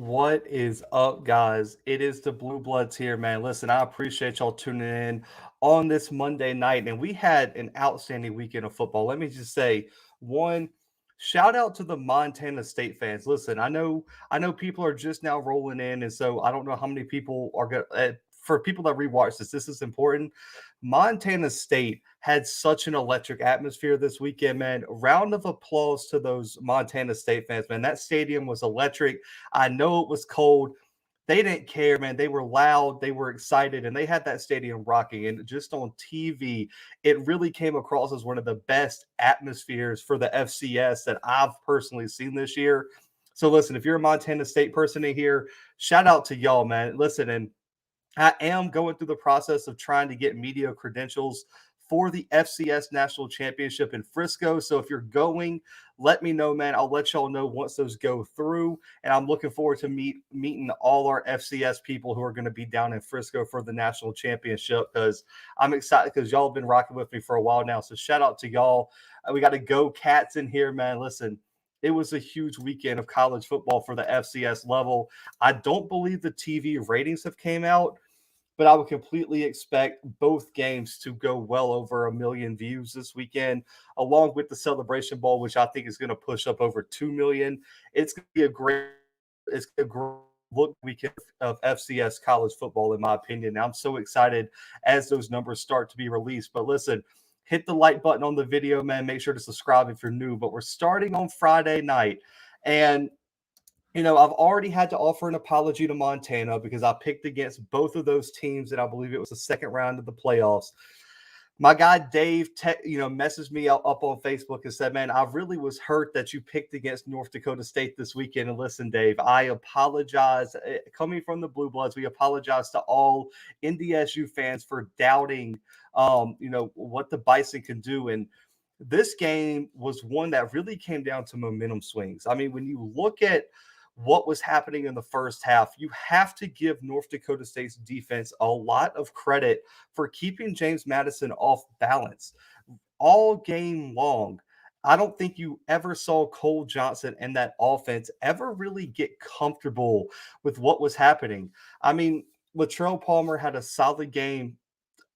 What is up, guys? It is the Bluebloods here, man. Listen, I appreciate y'all tuning in on this Monday night, and we had an outstanding weekend of football. Let me just say, one, shout out to the Montana State fans. Listen, I know people are just now rolling in, and so I don't know how many people are going. For people that rewatch this, this is important. Montana State had such an electric atmosphere this weekend, man. Round of applause to those Montana State fans, man. That stadium was electric. I know it was cold. They didn't care, man. They were loud, they were excited, and they had that stadium rocking. And just on TV, it really came across as one of the best atmospheres for the FCS that I've personally seen this year. So, listen, if you're a Montana State person in here, shout out to y'all, man. Listen, and I am going through the process of trying to get media credentials for the FCS National Championship in Frisco. So if you're going, let me know, man. I'll let y'all know once those go through. And I'm looking forward to meeting all our FCS people who are going to be down in Frisco for the national championship because I'm excited because y'all have been rocking with me for a while now. So shout out to y'all. We got to go Cats in here, man. Listen, it was a huge weekend of college football for the FCS level. I don't believe the TV ratings have came out, but I would completely expect both games to go well over 1 million views this weekend, along with the Celebration Bowl, which I think is going to push up over 2 million. It's going to be a great look weekend of FCS college football, in my opinion. I'm so excited as those numbers start to be released. But listen, hit the like button on the video, man. Make sure to subscribe if you're new. But we're starting on Friday night, and I've already had to offer an apology to Montana because I picked against both of those teams, and I believe it was the second round of the playoffs. My guy Dave, messaged me up on Facebook and said, "Man, I really was hurt that you picked against North Dakota State this weekend." And listen, Dave, I apologize. Coming from the Blue Bloods, we apologize to all NDSU fans for doubting, what the Bison can do. And this game was one that really came down to momentum swings. I mean, when you look at what was happening in the first half, you have to give North Dakota State's defense a lot of credit for keeping James Madison off balance all game long. I don't think you ever saw Cole Johnson and that offense ever really get comfortable with what was happening. I mean, Latrell Palmer had a solid game.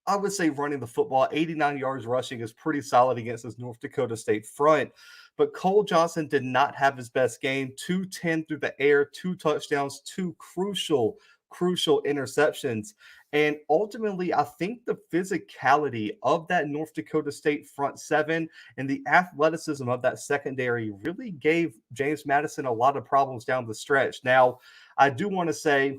I would say running the football, 89 yards rushing is pretty solid against this North Dakota State front. But Cole Johnson did not have his best game. 210 through the air, 2 touchdowns, two crucial interceptions. And ultimately, I think the physicality of that North Dakota State front seven and the athleticism of that secondary really gave James Madison a lot of problems down the stretch. Now, I do want to say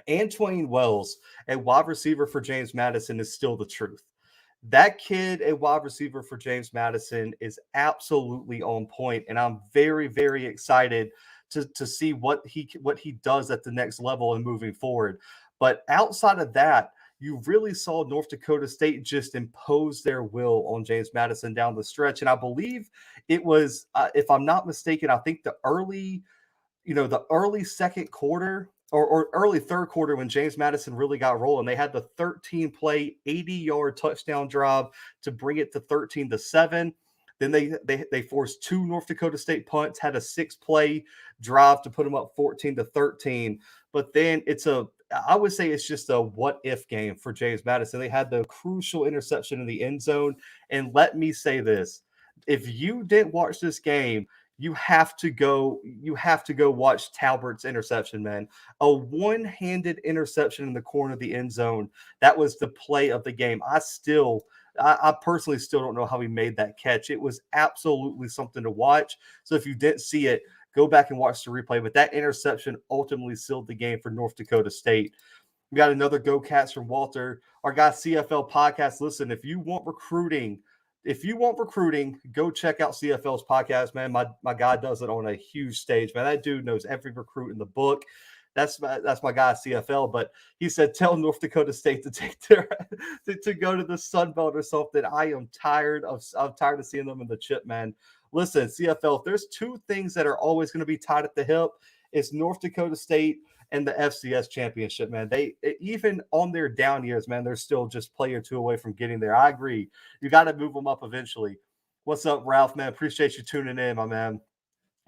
Antwain Wells, a wide receiver for James Madison, is still the truth. That kid, a wide receiver for James Madison, is absolutely on point, and I'm very, very excited to see what he does at the next level and moving forward. But outside of that, you really saw North Dakota State just impose their will on James Madison down the stretch, and I believe it was, if I'm not mistaken, I think the early second quarter or early third quarter when James Madison really got rolling. They had the 13 play, 80-yard touchdown drive to bring it to 13-7. Then they forced two North Dakota State punts, had a 6-play drive to put them up 14-13. But then I would say it's just a what if game for James Madison. They had the crucial interception in the end zone. And let me say this. If you didn't watch this game, you have to go watch Talbert's interception, man. A one-handed interception in the corner of the end zone. That was the play of the game. I personally still don't know how he made that catch. It was absolutely something to watch. So if you didn't see it, go back and watch the replay. But that interception ultimately sealed the game for North Dakota State. We got another Go Cats from Walter. Our guy CFL podcast. Listen, if you want recruiting, go check out CFL's podcast, man. My guy does it on a huge stage, man. That dude knows every recruit in the book. That's my guy CFL. But he said, tell North Dakota State to take to go to the Sun Belt or something. I'm tired of seeing them in the chip, man. Listen, CFL, if there's two things that are always going to be tied at the hip, it's North Dakota State and the FCS Championship, man. They even on their down years, man, they're still just player or two away from getting there. I agree. You got to move them up eventually. What's up, Ralph, man? Appreciate you tuning in, my man.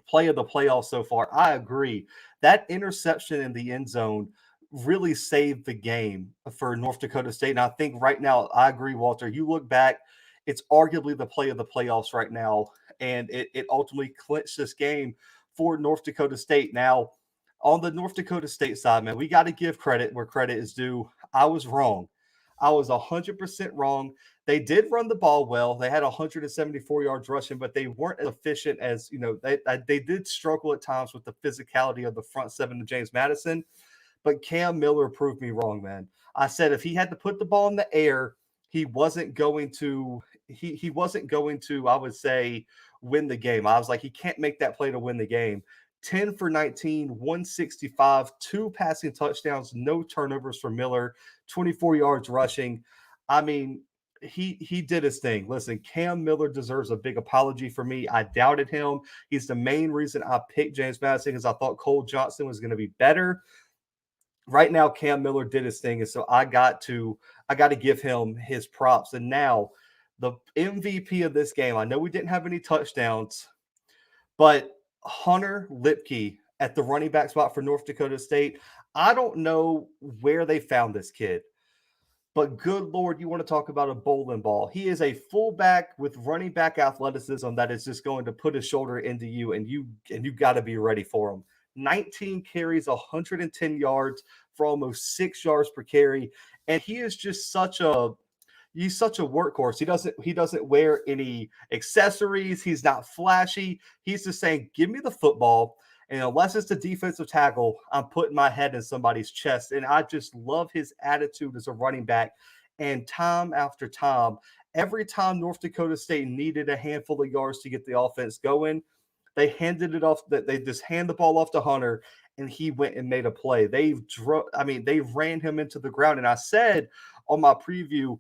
play of the playoffs so far. I agree. That interception in the end zone really saved the game for North Dakota State. And I think right now, I agree, Walter. You look back, it's arguably the play of the playoffs right now. And it ultimately clinched this game for North Dakota State. Now, on the North Dakota State side, man, we got to give credit where credit is due. I was wrong. I was 100% wrong. They did run the ball well. They had 174 yards rushing, but they weren't as efficient as, they did struggle at times with the physicality of the front seven of James Madison. But Cam Miller proved me wrong, man. I said if he had to put the ball in the air, he wasn't going to he wasn't going to, I would say, win the game. I was like, he can't make that play to win the game. 10 for 19, 165, two passing touchdowns, no turnovers for Miller, 24 yards rushing. I mean, he did his thing. Listen, Cam Miller deserves a big apology for me. I doubted him. He's the main reason I picked James Madison because I thought Cole Johnson was going to be better. Right now, Cam Miller did his thing, and so I got to give him his props. And now, the MVP of this game. I know we didn't have any touchdowns, but Hunter Lipke at the running back spot for North Dakota State. I don't know where they found this kid. But good Lord, you want to talk about a bowling ball. He is a fullback with running back athleticism that is just going to put his shoulder into you, and you got to be ready for him. 19 carries, 110 yards for almost 6 yards per carry. And he is just he's such a workhorse. He doesn't wear any accessories. He's not flashy. He's just saying, give me the football. And unless it's the defensive tackle, I'm putting my head in somebody's chest. And I just love his attitude as a running back. And time after time, every time North Dakota State needed a handful of yards to get the offense going, they handed it off. They just hand the ball off to Hunter, and he went and made a play. They ran him into the ground. And I said on my preview,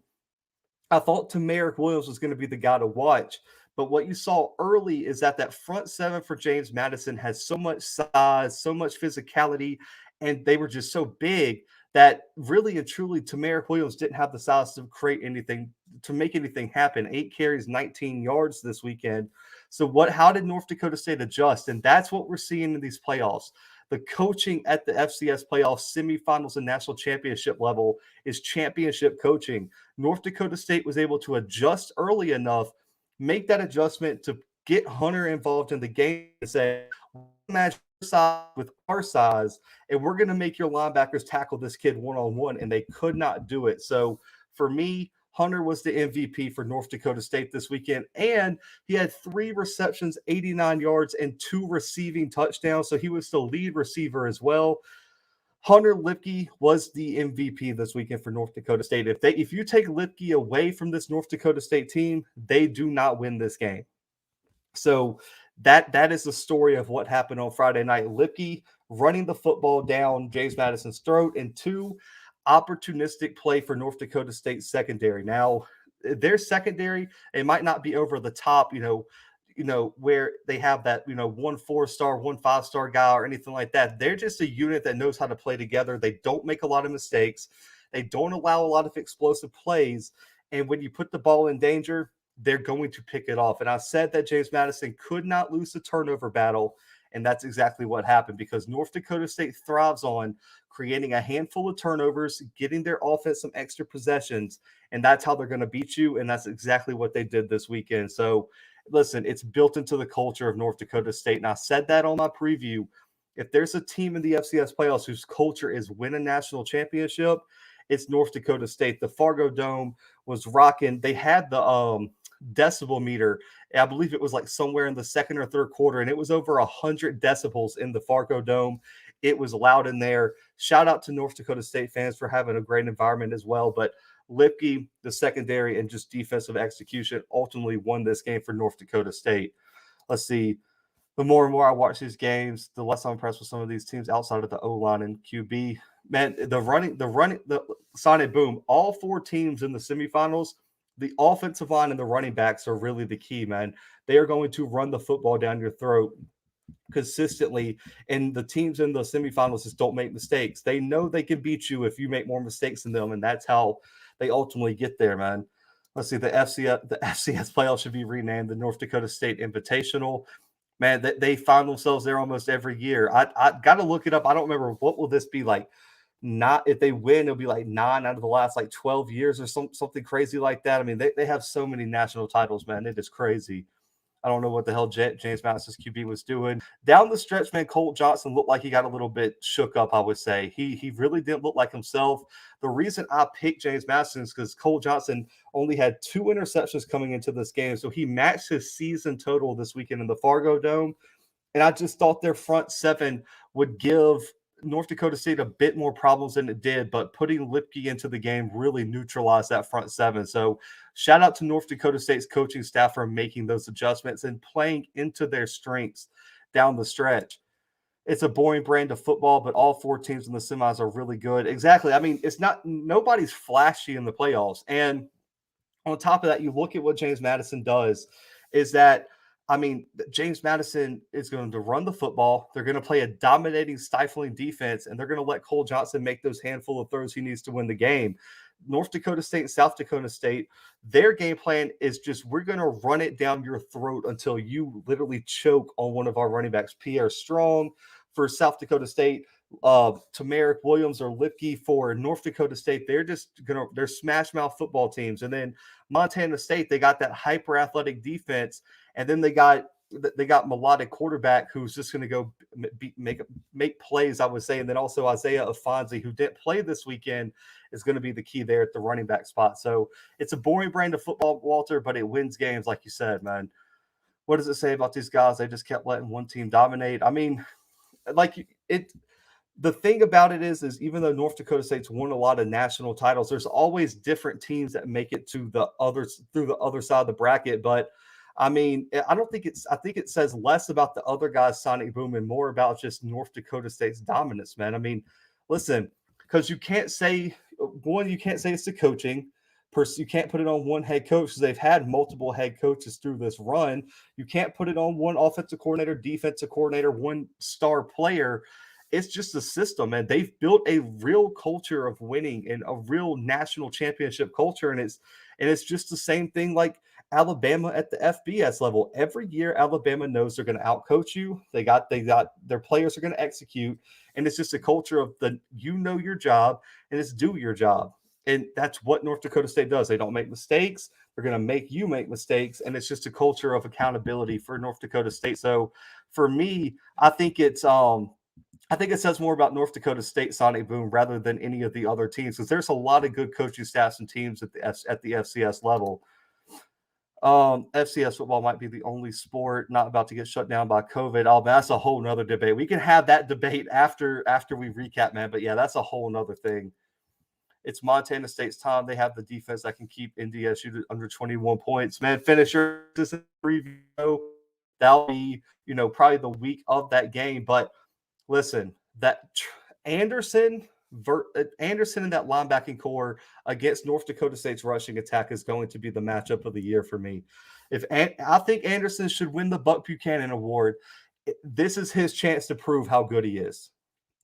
I thought Tamarick Williams was going to be the guy to watch. But what you saw early is that front seven for James Madison has so much size, so much physicality, and they were just so big that really and truly Tamarick Williams didn't have the size to create anything, to make anything happen. 8 carries, 19 yards this weekend. So how did North Dakota State adjust? And that's what we're seeing in these playoffs. The coaching at the FCS playoffs, semifinals, and national championship level is championship coaching. North Dakota State was able to adjust early enough, make that adjustment to get Hunter involved in the game and say, match your size with our size, and we're going to make your linebackers tackle this kid one-on-one, and they could not do it. So for me, Hunter was the MVP for North Dakota State this weekend, and he had 3 receptions, 89 yards, and 2 receiving touchdowns, so he was the lead receiver as well. Hunter Lipke was the MVP this weekend for North Dakota State. If you take Lipke away from this North Dakota State team, they do not win this game. So that is the story of what happened on Friday night. Lipke running the football down James Madison's throat, and 2 opportunistic play for North Dakota State secondary. Now, their secondary, it might not be over the top, where they have that, 1 4-star, 1 5-star guy or anything like that. They're just a unit that knows how to play together. They don't make a lot of mistakes. They don't allow a lot of explosive plays. And when you put the ball in danger, they're going to pick it off. And I said that James Madison could not lose the turnover battle. And that's exactly what happened, because North Dakota State thrives on creating a handful of turnovers, getting their offense some extra possessions, and that's how they're going to beat you. And that's exactly what they did this weekend. So listen, it's built into the culture of North Dakota State. And I said that on my preview. If there's a team in the FCS playoffs whose culture is win a national championship, it's North Dakota State. The Fargo Dome was rocking. They had the decibel meter. I believe it was like somewhere in the second or third quarter, and it was over 100 decibels in the Fargo Dome. It was loud in there. Shout out to North Dakota State fans for having a great environment as well. But Lipke, the secondary, and just defensive execution ultimately won this game for North Dakota State. Let's see. The more and more I watch these games, the less I'm impressed with some of these teams outside of the O-line and QB. Man, the Sonic Boom, all 4 teams in the semifinals, the offensive line and the running backs are really the key, man. They are going to run the football down your throat consistently, and the teams in the semifinals just don't make mistakes. They know they can beat you if you make more mistakes than them, and that's how they ultimately get there, man. Let's see, the FCS playoffs should be renamed the North Dakota State Invitational. man, they find themselves there almost every year. I got to look it up. I don't remember what will this be like. Not if they win, it'll be like 9 out of the last like 12 years or something crazy like that. I mean, they have so many national titles, man. It is crazy. I don't know what the hell James Madison's QB was doing. Down the stretch, man, Colt Johnson looked like he got a little bit shook up, I would say. He really didn't look like himself. The reason I picked James Madison is because Colt Johnson only had 2 interceptions coming into this game. So he matched his season total this weekend in the Fargo Dome. And I just thought their front seven would give North Dakota State a bit more problems than it did, but putting Lipke into the game really neutralized that front seven. So shout out to North Dakota State's coaching staff for making those adjustments and playing into their strengths down the stretch. It's a boring brand of football, but all 4 teams in the semis are really good. Exactly. I mean, it's not nobody's flashy in the playoffs. And on top of that, you look at what James Madison does is that, I mean, James Madison is going to run the football. They're going to play a dominating, stifling defense, and they're going to let Cole Johnson make those handful of throws he needs to win the game. North Dakota State and South Dakota State, their game plan is just we're going to run it down your throat until you literally choke on one of our running backs. Pierre Strong for South Dakota State, Tamarick Williams or Lipke for North Dakota State. They're smash mouth football teams. And then Montana State, they got that hyper athletic defense, and then they got Malott quarterback who's just going to go make plays, I would say. And then also Isaiah Afonso, who didn't play this weekend, is going to be the key there at the running back spot. So it's a boring brand of football, Walter, but it wins games, like you said, man. What does it say about these guys? They just kept letting one team dominate. I mean, like it. The thing about it is even though North Dakota State's won a lot of national titles, there's always different teams that make it to the others through the other side of the bracket. But I mean, I think it says less about the other guys, Sonic Boom, and more about just North Dakota State's dominance, man. I mean, listen, because you can't say it's the coaching. You can't put it on one head coach because they've had multiple head coaches through this run. You can't put it on one offensive coordinator, defensive coordinator, one star player. It's just a system, and they've built a real culture of winning and a real national championship culture. And it's just the same thing like Alabama at the FBS level. Every year, Alabama knows they're going to outcoach you. They got their players are going to execute, and it's just a culture of your job and it's do your job. And that's what North Dakota State does. They don't make mistakes. They're going to make you make mistakes, and it's just a culture of accountability for North Dakota State. So for me, I think it says more about North Dakota State, Sonic Boom, rather than any of the other teams, because there's a lot of good coaching staffs and teams at the FCS level. FCS football might be the only sport not about to get shut down by COVID. Oh, that's a whole nother debate. We can have that debate after we recap, man. But yeah, that's a whole nother thing. It's Montana State's time. They have the defense that can keep NDSU to under 21 points. Man, finish your preview. That'll be, probably the week of that game. But listen, that Anderson in that linebacking core against North Dakota State's rushing attack is going to be the matchup of the year for me. I think Anderson should win the Buck Buchanan Award. This is his chance to prove how good he is.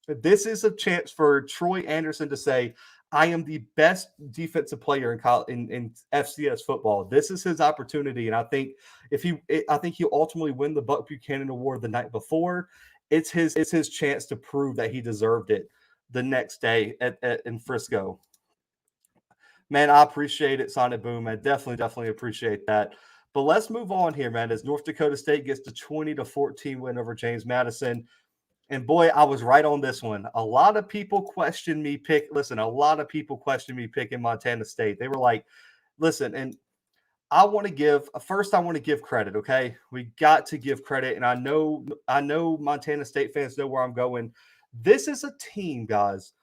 This is a chance for Troy Anderson to say, I am the best defensive player in FCS football. This is his opportunity, and I think he'll ultimately win the Buck Buchanan Award the night before. It's his chance to prove that he deserved it the next day in Frisco. Man, I appreciate it, Sonic Boom. I definitely appreciate that. But let's move on here, man, as North Dakota State gets the 20-14 win over James Madison. And boy, I was right on this one. A lot of people questioned me picking Montana State. They were like, listen, and I want to give credit, okay? We got to give credit, and I know Montana State fans know where I'm going. This is a team, guys,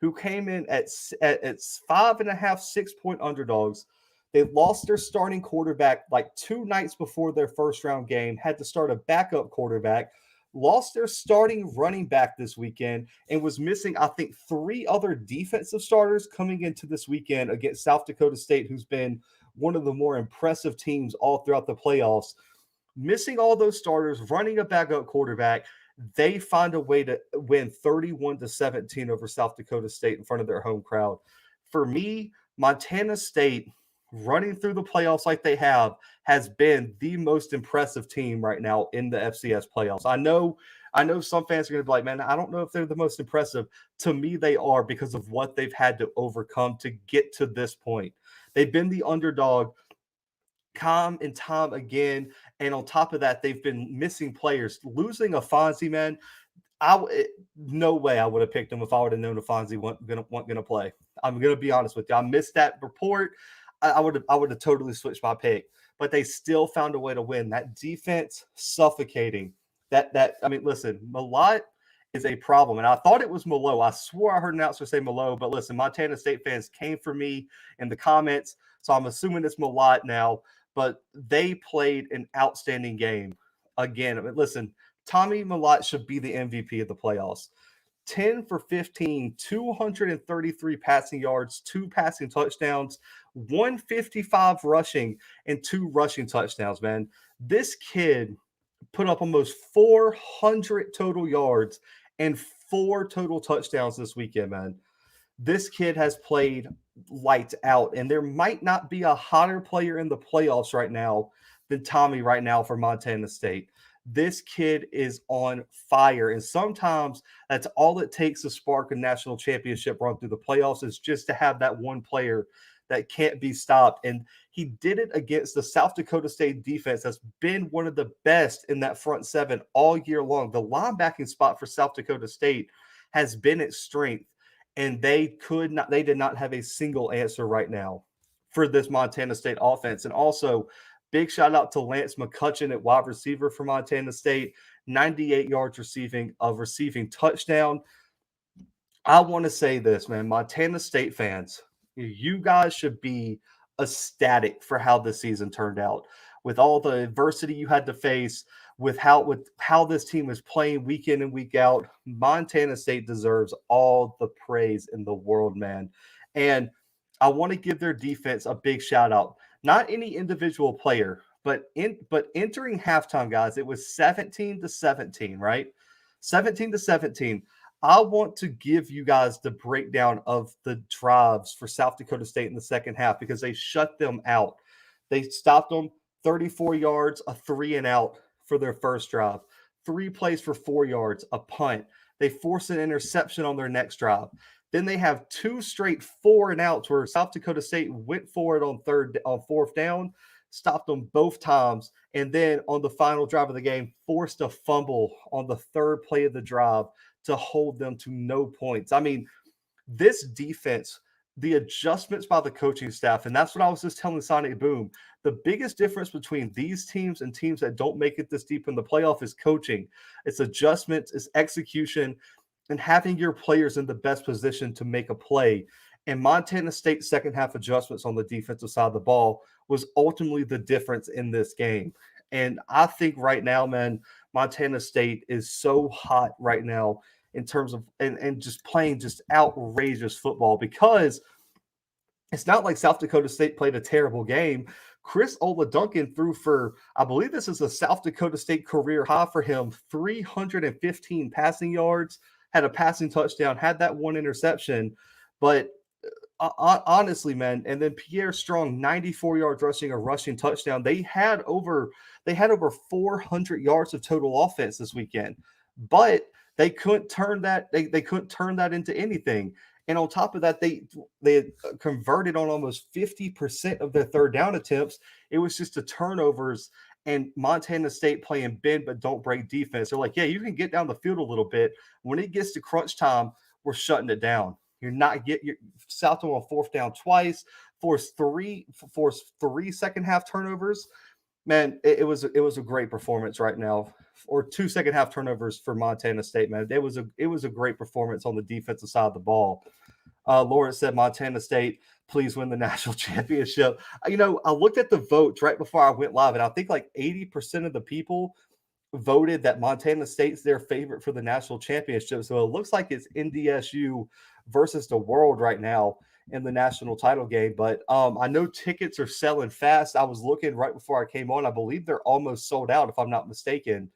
who came in at 5.5, 6-point underdogs. They lost their starting quarterback like 2 nights before their first round game, had to start a backup quarterback, lost their starting running back this weekend, and was missing, I think, 3 other defensive starters coming into this weekend against South Dakota State, who's been one of the more impressive teams all throughout the playoffs. Missing all those starters, running a backup quarterback, they find a way to win 31-17 over South Dakota State in front of their home crowd. For me, Montana State running through the playoffs like they have has been the most impressive team right now in the FCS playoffs. I know some fans are going to be like, man, I don't know if they're the most impressive. To me, they are because of what they've had to overcome to get to this point. They've been the underdog time and time again. And on top of that, they've been missing players. Losing a Fonzie, man, no way I would have picked him if I would have known if Fonzie wasn't gonna play. I'm gonna be honest with you. I missed that report. I would have totally switched my pick, but they still found a way to win. That defense suffocating. That I mean, listen, Malott is a problem, and I thought it was Malott. I swore I heard an announcer say Malott, but listen, Montana State fans came for me in the comments, so I'm assuming it's Malott now. But they played an outstanding game again. I mean, listen, Tommy Malott should be the MVP of the playoffs. 10 for 15, 233 passing yards, 2 passing touchdowns, 155 rushing, and 2 rushing touchdowns, man. This kid put up almost 400 total yards and 4 total touchdowns this weekend, man. This kid has played lights out, and there might not be a hotter player in the playoffs right now than Tommy right now for Montana State. This kid is on fire, and sometimes that's all it takes to spark a national championship run through the playoffs is just to have that one player that can't be stopped. And he did it against the South Dakota State defense that's been one of the best in that front seven all year long. The linebacking spot for South Dakota State has been its strength, and they did not have a single answer right now for this Montana State offense. And also, big shout out to Lance McCutcheon at wide receiver for Montana State, 98 yards receiving touchdown. I want to say this, man, Montana State fans, you guys should be ecstatic for how this season turned out. With all the adversity you had to face, with how this team is playing week in and week out, Montana State deserves all the praise in the world, man. And I want to give their defense a big shout out. Not any individual player, but entering halftime, guys, it was 17-17, right? 17-17. I want to give you guys the breakdown of the drives for South Dakota State in the second half because they shut them out. They stopped them 34 yards, a 3 and out for their first drive, 3 plays for 4 yards, a punt. They forced an interception on their next drive. Then they have 2 straight 4 and outs where South Dakota State went for it on fourth down, stopped them both times, and then on the final drive of the game, forced a fumble on the third play of the drive to hold them to no points. I mean, this defense, the adjustments by the coaching staff, and that's what I was just telling Sonic Boom. The biggest difference between these teams and teams that don't make it this deep in the playoff is coaching. It's adjustments, it's execution, and having your players in the best position to make a play. And Montana State's second half adjustments on the defensive side of the ball was ultimately the difference in this game. And I think right now, man, Montana State is so hot right now in terms of and just playing just outrageous football because it's not like South Dakota State played a terrible game. Chris Oladuncan threw for, I believe this is a South Dakota State career high for him, 315 passing yards, had a passing touchdown, had that 1 interception. But honestly, man, and then Pierre Strong, 94 yards rushing, a rushing touchdown. They had over 400 yards of total offense this weekend, but they couldn't turn that. They couldn't turn that into anything. And on top of that, they converted on almost 50% of their third down attempts. It was just the turnovers and Montana State playing bend but don't break defense. They're like, yeah, you can get down the field a little bit. When it gets to crunch time, we're shutting it down. You're South on fourth down twice, forced three second half turnovers. Man, it was a great performance right now, or 2 second half turnovers for Montana State. Man, it was a great performance on the defensive side of the ball. Laura said Montana State, please win the national championship. I looked at the votes right before I went live, and I think like 80% of the people voted that Montana State's their favorite for the national championship. So it looks like it's NDSU versus the world right now in the national title game. But I know tickets are selling fast. I was looking right before I came on. I believe they're almost sold out, if I'm not mistaken,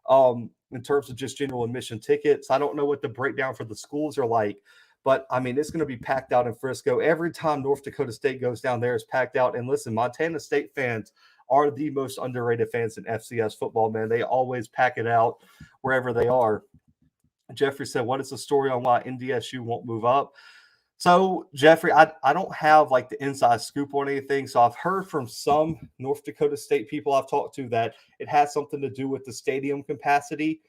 in terms of just general admission tickets. I don't know what the breakdown for the schools are like, But I mean, it's going to be packed out in Frisco. Every time North Dakota State goes down there, it's packed out. And listen, Montana State fans are the most underrated fans in FCS football, man. They always pack it out wherever they are. Jeffrey said, what is the story on why NDSU won't move up? So, Jeffrey, I don't have like the inside scoop on anything. So I've heard from some North Dakota State people I've talked to that it has something to do with the stadium capacity.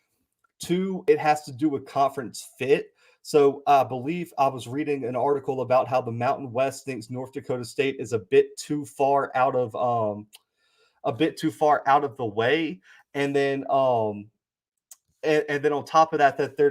Two, it has to do with conference fit. So I believe I was reading an article about how the Mountain West thinks North Dakota State is a bit too far out of the way. And then and then on top of that, that they're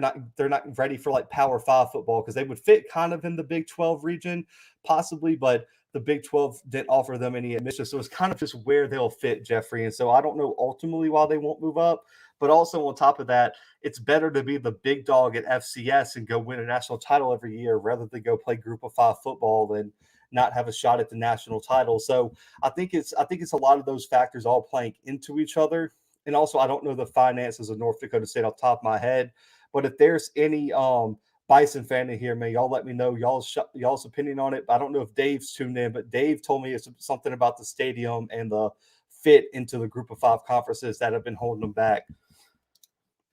not ready for like Power Five football because they would fit kind of in the Big 12 region, possibly, but the Big 12 didn't offer them any admission. So it's kind of just where they'll fit, Jeffrey. And so I don't know ultimately why they won't move up. But also on top of that, it's better to be the big dog at FCS and go win a national title every year rather than go play Group of Five football and not have a shot at the national title. So I think it's a lot of those factors all playing into each other. And also, I don't know the finances of North Dakota State off the top of my head, but if there's any Bison fan in here, man, y'all let me know y'all's opinion on it. I don't know if Dave's tuned in, but Dave told me it's something about the stadium and the fit into the Group of Five conferences that have been holding them back.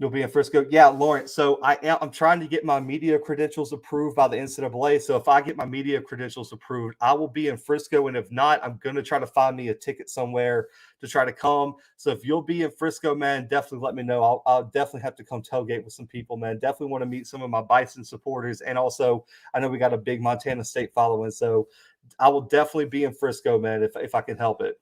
You'll be in Frisco. Yeah, Lawrence. So I'm trying to get my media credentials approved by the NCAA. So if I get my media credentials approved, I will be in Frisco. And if not, I'm going to try to find me a ticket somewhere to try to come. So if you'll be in Frisco, man, definitely let me know. I'll definitely have to come tailgate with some people, man. Definitely want to meet some of my Bison supporters. And also, I know we got a big Montana State following. So I will definitely be in Frisco, man, if I can help it.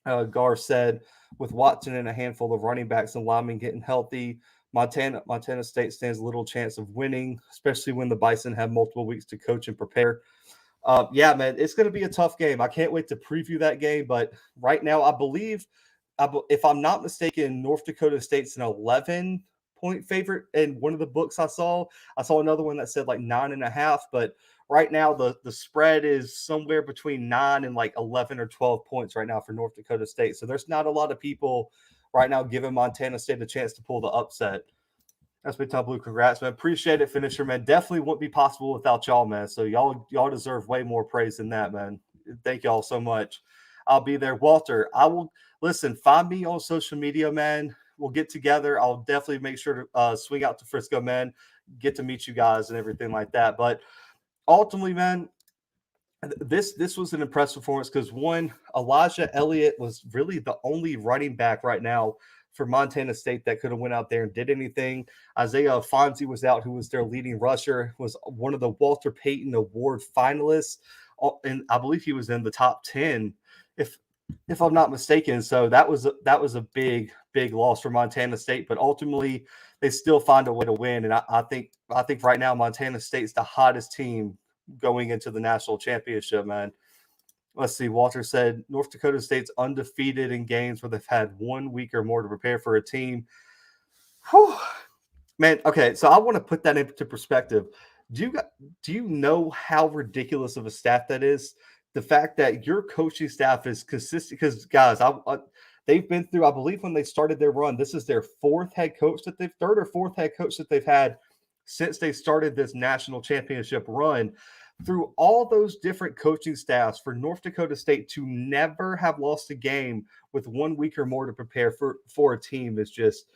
Gar said, with Watson and a handful of running backs and linemen getting healthy, Montana State stands little chance of winning, especially when the Bison have multiple weeks to coach and prepare. Yeah, man, it's going to be a tough game. I can't wait to preview that game. But right now, I believe, if I'm not mistaken, North Dakota State's an 11-point favorite in one of the books I saw. I saw another one that said like 9.5, but right now the spread is somewhere between 9 and like 11 or 12 points right now for North Dakota State. So there's not a lot of people right now giving Montana State a chance to pull the upset. That's Big Time Blue. Congrats, man. Appreciate it, finisher, man. Definitely wouldn't be possible without y'all, man. So y'all deserve way more praise than that, man. Thank y'all so much. I'll be there. Walter, I will listen, find me on social media, man. We'll get together. I'll definitely make sure to swing out to Frisco, man. Get to meet you guys and everything like that. But ultimately, man, this was an impressive performance because one, Elijah Elliott was really the only running back right now for Montana State that could have went out there and did anything. Isaiah Fonzie was out, who was their leading rusher, was one of the Walter Payton Award finalists, and I believe he was in the top 10, if I'm not mistaken. So that was a big loss for Montana State, but ultimately they still find a way to win. And I think right now Montana State's the hottest team going into the national championship, man. Let's see. Walter said North Dakota State's undefeated in games where they've had 1 week or more to prepare for a team. Whew. Man, okay, so I want to put that into perspective. Do you know how ridiculous of a stat that is? The fact that your coaching staff is consistent, because guys, they've been through, I believe when they started their run, this is their third or fourth head coach that they've had since they started this national championship run. Through all those different coaching staffs, for North Dakota State to never have lost a game with 1 week or more to prepare for a team is just,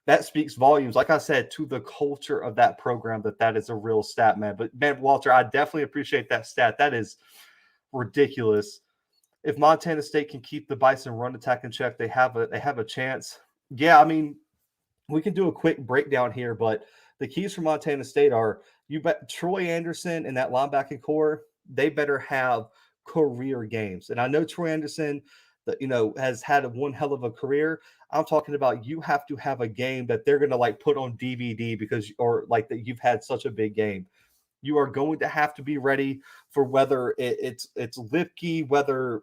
that speaks volumes. Like I said, to the culture of that program, that is a real stat, man. But man, Walter, I definitely appreciate that stat. That is ridiculous. If Montana State can keep the Bison run attack in check, they have a chance. Yeah, I mean, we can do a quick breakdown here, but the keys for Montana State are, you bet Troy Anderson and that linebacking core, they better have career games. And I know Troy Anderson, has had one hell of a career. I'm talking about, you have to have a game that they're going to like put on DVD or like that you've had such a big game. You are going to have to be ready for whether it's Lipke, whether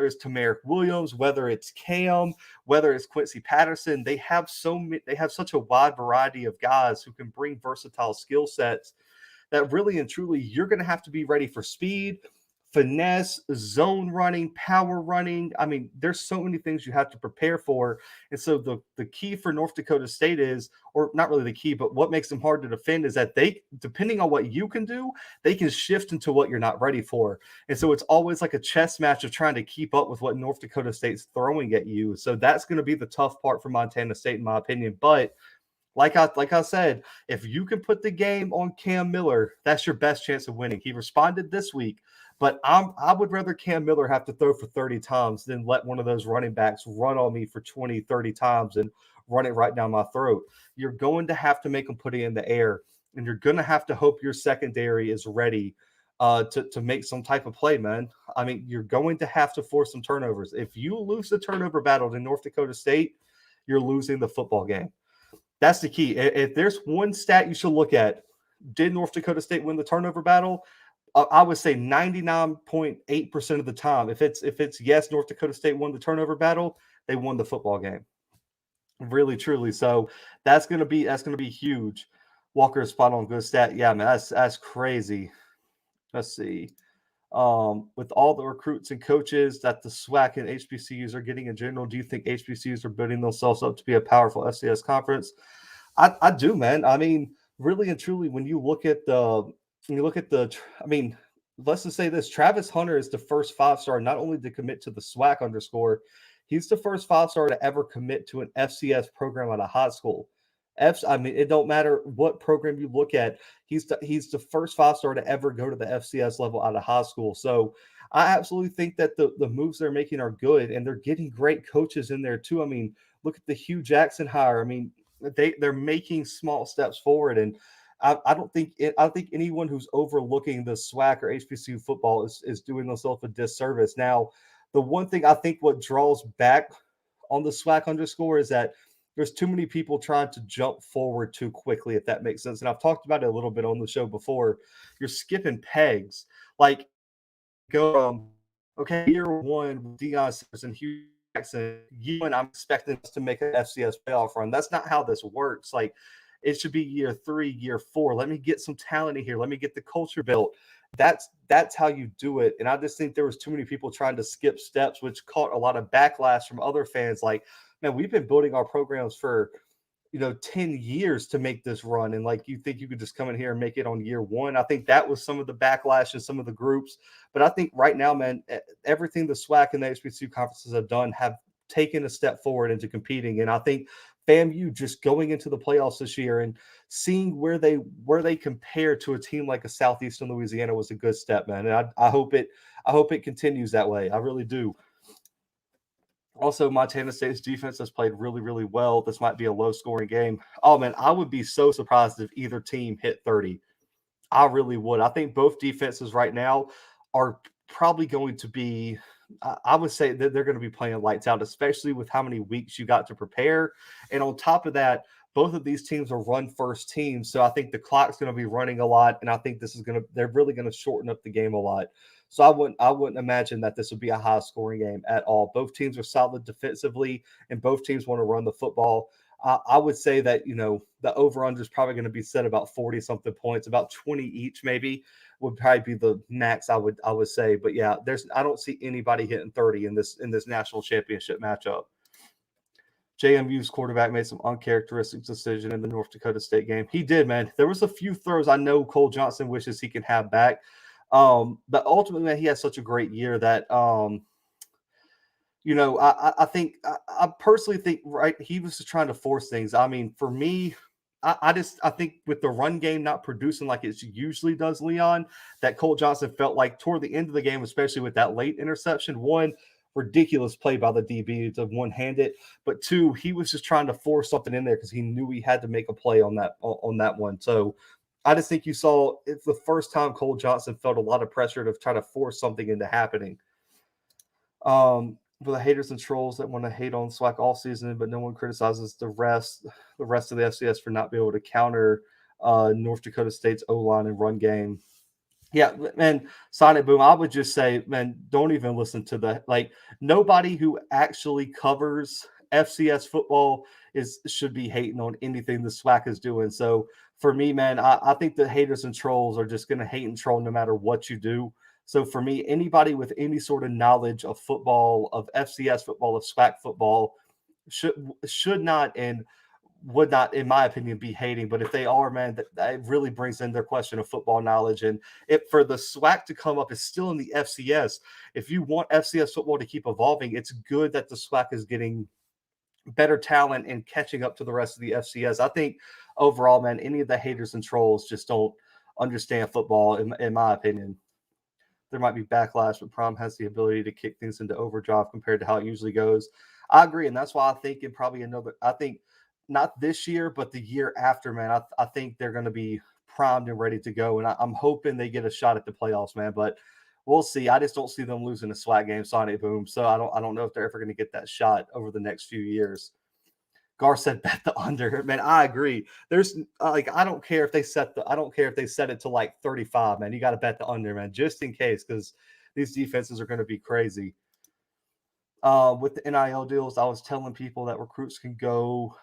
it's Tamarick Williams, whether it's Cam, whether it's Quincy Patterson. They have such a wide variety of guys who can bring versatile skill sets that really and truly you're going to have to be ready for speed, finesse, zone running, power running. I mean, there's so many things you have to prepare for. And so the key for North Dakota State is, or not really the key, but what makes them hard to defend is that they, depending on what you can do, they can shift into what you're not ready for. And so it's always like a chess match of trying to keep up with what North Dakota State's throwing at you. So that's going to be the tough part for Montana State, in my opinion. But like I said, if you can put the game on Cam Miller, that's your best chance of winning. He responded this week, but I would rather Cam Miller have to throw for 30 times than let one of those running backs run on me for 20, 30 times and run it right down my throat. You're going to have to make them put it in the air, and you're going to have to hope your secondary is ready to make some type of play, man. I mean, you're going to have to force some turnovers. If you lose the turnover battle in North Dakota State, you're losing the football game. That's the key. If there's one stat you should look at, did North Dakota State win the turnover battle? I would say 99.8% of the time, if it's yes, North Dakota State won the turnover battle, they won the football game. Really, truly. So that's gonna be huge. Walker's spot on, good stat. Yeah, man, that's crazy. Let's see. With all the recruits and coaches that the SWAC and HBCUs are getting in general, do you think HBCUs are building themselves up to be a powerful FCS conference? I do, man. I mean, really and truly, when you look at I mean, let's just say this: Travis Hunter is the first 5-star not only to commit to the SWAC underscore, he's the first 5-star to ever commit to an FCS program out of high school. I mean, it don't matter what program you look at. He's the first 5-star to ever go to the FCS level out of high school. So I absolutely think that the moves they're making are good, and they're getting great coaches in there too. I mean, look at the Hugh Jackson hire. I mean, they're making small steps forward, and I don't think anyone who's overlooking the SWAC or HBCU football is doing themselves a disservice. Now, the one thing I think what draws back on the SWAC underscore is that there's too many people trying to jump forward too quickly, if that makes sense. And I've talked about it a little bit on the show before. You're skipping pegs. Like, go from, okay, year one with Deion Sanders and Hugh Jackson, I'm expecting us to make an FCS playoff run. That's not how this works. Like, it should be year 3, year 4. Let me get some talent in here. Let me get the culture built. That's how you do it. And I just think there was too many people trying to skip steps, which caught a lot of backlash from other fans. Like, man, we've been building our programs for 10 years to make this run. And like, you think you could just come in here and make it on year 1. I think that was some of the backlash in some of the groups. But I think right now, man, everything the SWAC and the HBCU conferences have done have taken a step forward into competing. And I think FAMU just going into the playoffs this year and seeing where they compare to a team like a Southeastern Louisiana was a good step, man. And I hope it continues that way. I really do. Also, Montana State's defense has played really, really well. This might be a low-scoring game. Oh, man, I would be so surprised if either team hit 30. I really would. I think both defenses right now are probably going to be I would say that they're going to be playing lights out, especially with how many weeks you got to prepare. And on top of that, both of these teams are run-first teams. So I think the clock's going to be running a lot, and I think they're really going to shorten up the game a lot. So I wouldn't imagine that this would be a high-scoring game at all. Both teams are solid defensively, and both teams want to run the football. I would say that, the over-under is probably going to be set about 40-something points, about 20 each maybe would probably be the max I would say. But yeah, I don't see anybody hitting 30 in this national championship matchup. JMU's quarterback made some uncharacteristic decision in the North Dakota State game. He did, man. There was a few throws I know Cole Johnson wishes he can have back. But ultimately, man, he had such a great year that I personally think, right, he was just trying to force things. I mean, for me, I think with the run game not producing like it usually does, Leon, that Cole Johnson felt like toward the end of the game, especially with that late interception, one, ridiculous play by the DB to one-hand it, but two, he was just trying to force something in there because he knew he had to make a play on that one. So I just think it's the first time Cole Johnson felt a lot of pressure to try to force something into happening. For the haters and trolls that want to hate on SWAC all season, but no one criticizes the rest of the FCS for not being able to counter North Dakota State's O-line and run game. Yeah, man, Sonic Boom, I would just say, man, don't even listen to the nobody who actually covers FCS football should be hating on anything the SWAC is doing. So for me, man, I think the haters and trolls are just going to hate and troll no matter what you do. So for me, anybody with any sort of knowledge of football, of FCS football, of SWAC football, should not and would not, in my opinion, be hating. But if they are, man, that really brings in their question of football knowledge. And if for the SWAC to come up is still in the FCS, if you want FCS football to keep evolving, it's good that the SWAC is getting better talent and catching up to the rest of the FCS. I think overall, man, any of the haters and trolls just don't understand football, in my opinion. There might be backlash, but prom has the ability to kick things into overdrive compared to how it usually goes. I agree, and that's why I think in probably another. I think not this year, but the year after, man. I think they're going to be primed and ready to go, and I'm hoping they get a shot at the playoffs, man. But we'll see. I just don't see them losing a SWAC game, Sonic Boom. So I don't know if they're ever going to get that shot over the next few years. Gar said bet the under. Man, I agree. There's like I don't care if they set it to like 35, man. You got to bet the under, man, just in case, because these defenses are going to be crazy. With the NIL deals, I was telling people that recruits can go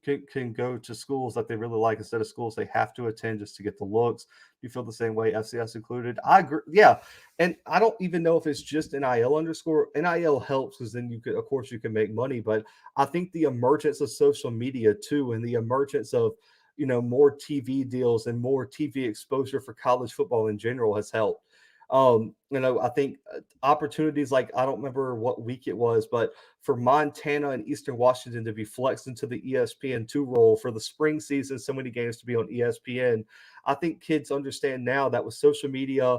can go to schools that they really like instead of schools they have to attend just to get the looks. You feel the same way, FCS included? I agree. Yeah. And I don't even know if it's just NIL underscore. NIL helps because then of course, you can make money. But I think the emergence of social media too, and the emergence of, more TV deals and more TV exposure for college football in general has helped. I think opportunities like I don't remember what week it was, but for Montana and Eastern Washington to be flexed into the ESPN2 role for the spring season, so many games to be on ESPN. I think kids understand now that with social media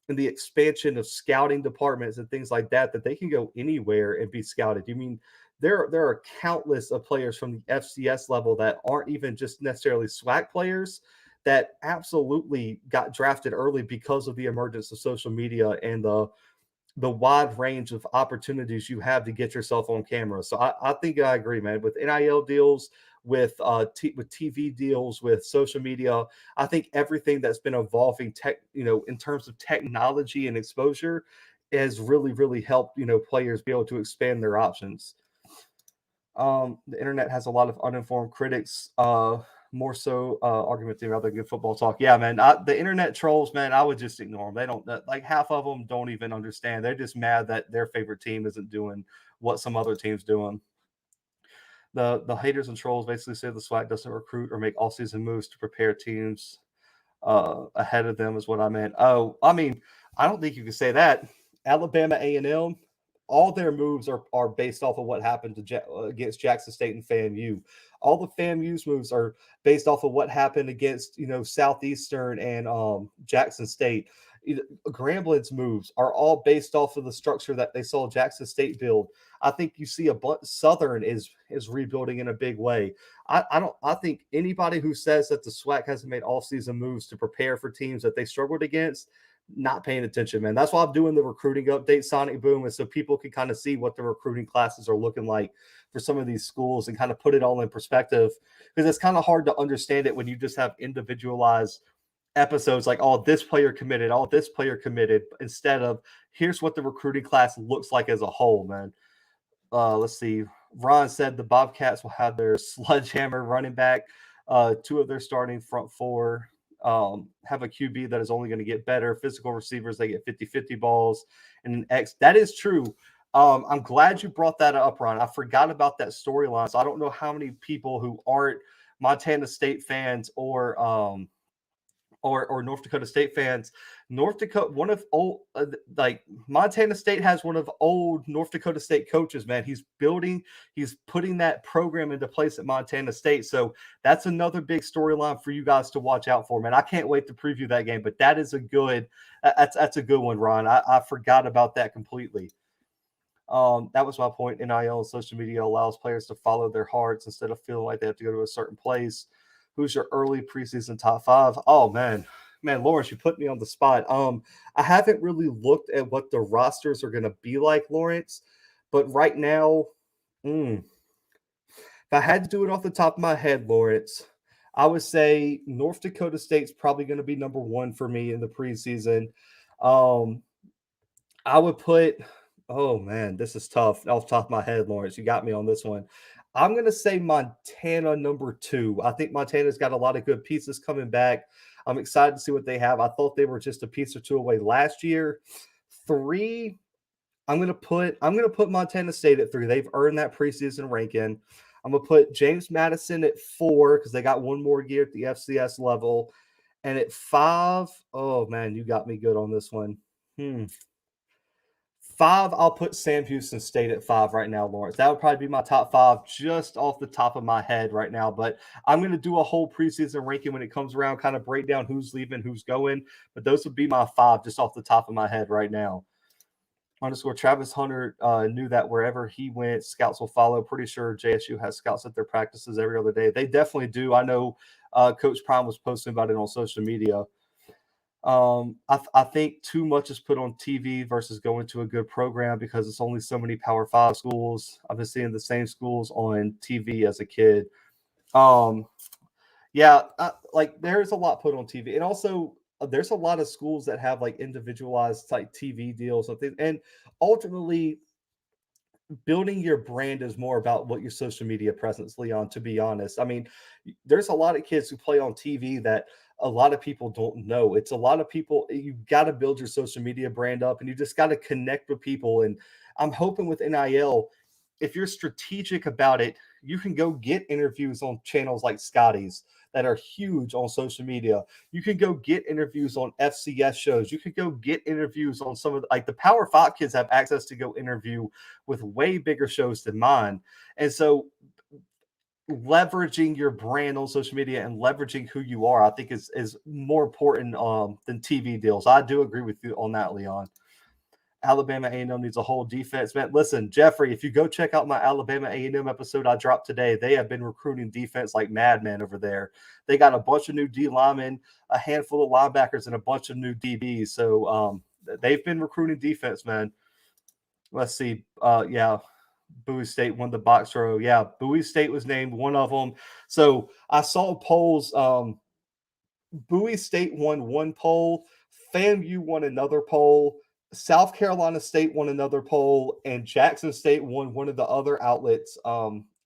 and the expansion of scouting departments and things like that, that they can go anywhere and be scouted. You mean there are countless of players from the FCS level that aren't even just necessarily SWAC players that absolutely got drafted early because of the emergence of social media and the wide range of opportunities you have to get yourself on camera. So I think I agree, man. With NIL deals, with TV deals, with social media, I think everything that's been evolving in terms of technology and exposure has really, really helped, players be able to expand their options. The internet has a lot of uninformed critics. More so argument theory rather than good football talk. Yeah, man. The internet trolls, man, I would just ignore them. They don't like half of them don't even understand. They're just mad that their favorite team isn't doing what some other team's doing. The haters and trolls basically say the SWAC doesn't recruit or make all season moves to prepare teams ahead of them is what I meant. Oh, I mean, I don't think you can say that. Alabama A&M, all their moves are based off of what happened against Jackson State and FAMU. All the FAMU's moves are based off of what happened against Southeastern and Jackson State. Gramblin's moves are all based off of the structure that they saw Jackson State build. I think you see Southern is rebuilding in a big way. I think anybody who says that the SWAC hasn't made off-season moves to prepare for teams that they struggled against, not paying attention, man. That's why I'm doing the recruiting update, Sonic Boom, and so people can kind of see what the recruiting classes are looking like for some of these schools and kind of put it all in perspective, because it's kind of hard to understand it when you just have individualized episodes like, oh, this player committed, oh, this player committed, instead of here's what the recruiting class looks like as a whole, man. Let's see. Ron said the Bobcats will have their sledgehammer running back. Two of their starting front four have a QB that is only going to get better. Physical receivers, they get 50-50 balls. And an X. That is true. I'm glad you brought that up, Ron. I forgot about that storyline. So I don't know how many people who aren't Montana State fans or North Dakota State fans. North Dakota, one of old Montana State has one of old North Dakota State coaches, man. He's putting that program into place at Montana State. So that's another big storyline for you guys to watch out for, man. I can't wait to preview that game, but that is a good one, Ron. I forgot about that completely. That was my point. NIL and social media allows players to follow their hearts instead of feeling like they have to go to a certain place. Who's your early preseason top five? Oh, man, Lawrence, you put me on the spot. I haven't really looked at what the rosters are going to be like, Lawrence, but right now, if I had to do it off the top of my head, Lawrence, I would say North Dakota State's probably going to be number one for me in the preseason. I would put, oh man, this is tough off the top of my head, Lawrence. You got me on this one. I'm going to say Montana number 2. I think Montana's got a lot of good pieces coming back. I'm excited to see what they have. I thought they were just a piece or two away last year. 3, I'm gonna put Montana State at 3. They've earned that preseason ranking. I'm gonna put James Madison at 4 because they got one more year at the FCS level. And at 5, oh man, you got me good on this one. 5, I'll put Sam Houston State at 5 right now, Lawrence. That would probably be my top 5 just off the top of my head right now. But I'm going to do a whole preseason ranking when it comes around, kind of break down who's leaving, who's going. But those would be my 5 just off the top of my head right now. Underscore Travis Hunter knew that wherever he went, scouts will follow. Pretty sure JSU has scouts at their practices every other day. They definitely do. I know Coach Prime was posting about it on social media. I think too much is put on TV versus going to a good program because it's only so many Power 5 schools. I've been seeing the same schools on TV as a kid. Yeah, like there's a lot put on TV, and also there's a lot of schools that have like individualized like TV deals and ultimately building your brand is more about what your social media presence, Leon, to be honest. I mean, there's a lot of kids who play on TV that a lot of people don't know. It's a lot of people, you got to build your social media brand up and you just got to connect with people. And I'm hoping with NIL, if you're strategic about it, you can go get interviews on channels like Scotty's that are huge on social media. You can go get interviews on FCS shows. You could go get interviews on some of like the Power 5 kids have access to go interview with way bigger shows than mine. And so leveraging your brand on social media and leveraging who you are, I think is more important than TV deals. I do agree with you on that, Leon. Alabama A&M needs a whole defense, man. Listen, Jeffrey, if you go check out my Alabama A&M episode I dropped today, they have been recruiting defense like madmen over there. They got a bunch of new D linemen, a handful of linebackers, and a bunch of new DBs. So they've been recruiting defense, man. Let's see. Yeah, Bowie State won the box row. Yeah, Bowie State was named one of them. So I saw polls. Bowie State won one poll. FAMU won another poll. South Carolina State won another poll, and Jackson State won one of the other outlets'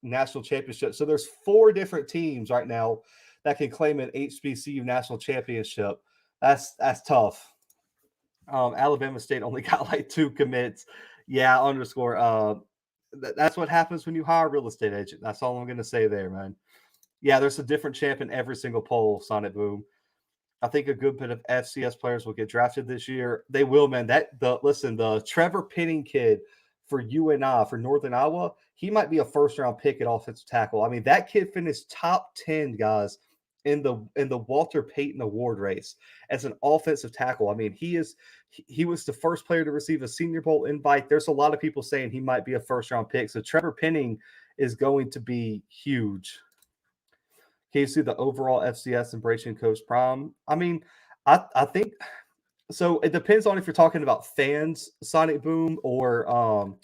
national championship. So there's 4 different teams right now that can claim an HBCU national championship. That's tough. Alabama State only got like 2 commits. Yeah, underscore. That's what happens when you hire a real estate agent. That's all I'm going to say there, man. Yeah, there's a different champ in every single poll, Sonic Boom. I think a good bit of FCS players will get drafted this year. They will, man. The Trevor Penning kid for UNI for Northern Iowa, he might be a first round pick at offensive tackle. I mean, that kid finished top 10, guys, in the Walter Payton Award race as an offensive tackle. I mean, he was the first player to receive a Senior Bowl invite. There's a lot of people saying he might be a first round pick. So Trevor Penning is going to be huge. Can you see the overall FCS embracing Coach Prime? I mean, I think so. It depends on if you're talking about fans, Sonic Boom, or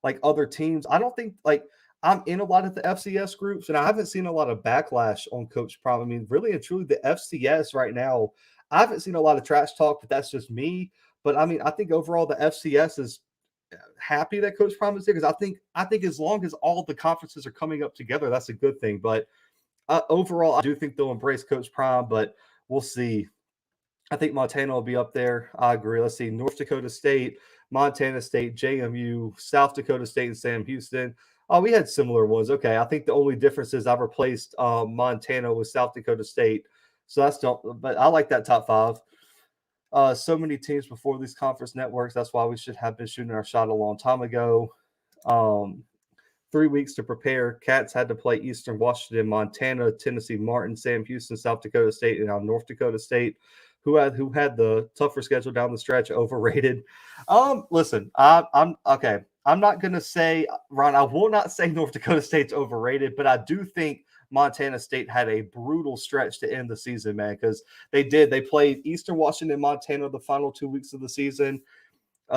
like other teams. I don't think like I'm in a lot of the FCS groups, and I haven't seen a lot of backlash on Coach Prime. I mean, really and truly, the FCS right now, I haven't seen a lot of trash talk, but that's just me. But I mean, I think overall the FCS is happy that Coach Prime is there because I think as long as all the conferences are coming up together, that's a good thing. But overall, I do think they'll embrace Coach Prime, but we'll see. I think Montana will be up there. I agree. Let's see. North Dakota State, Montana State, JMU, South Dakota State, and Sam Houston. Oh, we had similar ones. Okay. I think the only difference is I've replaced Montana with South Dakota State. So that's but I like that top 5. So many teams before these conference networks. That's why we should have been shooting our shot a long time ago. 3 weeks to prepare. Cats had to play Eastern Washington, Montana, Tennessee, Martin, Sam Houston, South Dakota State, and now North Dakota State, who had the tougher schedule down the stretch. Overrated. Listen, I'm okay. I'm not gonna say, Ron. I will not say North Dakota State's overrated, but I do think Montana State had a brutal stretch to end the season, man, because they did. They played Eastern Washington, Montana, the final 2 weeks of the season.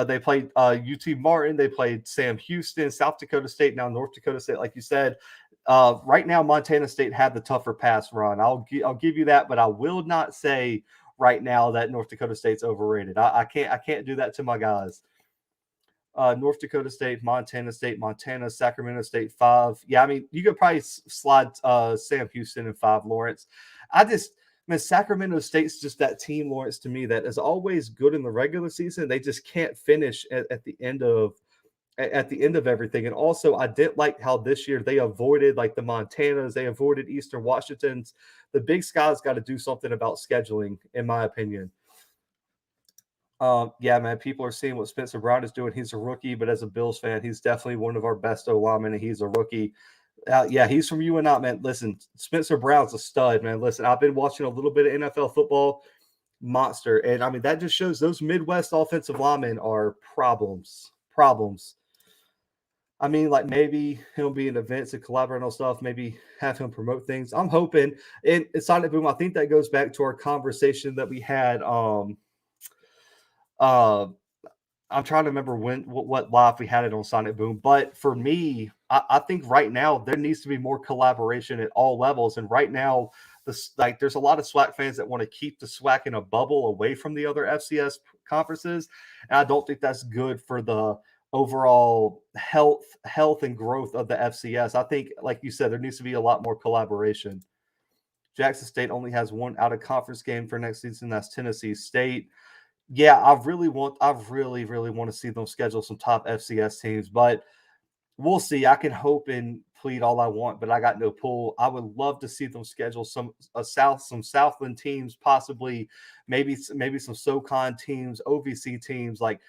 They played UT Martin. They played Sam Houston, South Dakota State, now North Dakota State. Like you said, right now Montana State had the tougher pass run. I'll give you that, but I will not say right now that North Dakota State's overrated. I can't do that to my guys. North Dakota State, Montana, Sacramento State 5. Yeah, I mean, you could probably slide Sam Houston in 5, Lawrence. Man, Sacramento State's just that team, Lawrence, to me, that is always good in the regular season. They just can't finish at the end of everything. And also, I didn't like how this year they avoided like the Montanas, they avoided Eastern Washingtons. The Big Sky's got to do something about scheduling, in my opinion. Yeah, man, people are seeing what Spencer Brown is doing. He's a rookie, but as a Bills fan, he's definitely one of our best O linemen, and he's a rookie. Yeah, he's from UNI, man. Listen, Spencer Brown's a stud, man. Listen, I've been watching a little bit of NFL football, monster, and I mean that just shows those Midwest offensive linemen are problems. Problems. I mean, like maybe he'll be in events and collaborating on stuff. Maybe have him promote things. I'm hoping. And Sonic Boom, I think that goes back to our conversation that we had. Uh, I'm trying to remember what live we had it on Sonic Boom. But for me, I think right now there needs to be more collaboration at all levels. And right now, there's a lot of SWAC fans that want to keep the SWAC in a bubble away from the other FCS conferences, and I don't think that's good for the overall health and growth of the FCS. I think, like you said, there needs to be a lot more collaboration. Jackson State only has one out of conference game for next season. That's Tennessee State. Yeah, I really want to see them schedule some top FCS teams, but we'll see. I can hope and plead all I want, but I got no pull. I would love to see them schedule some Southland teams, possibly maybe some SoCon teams, OVC teams. Like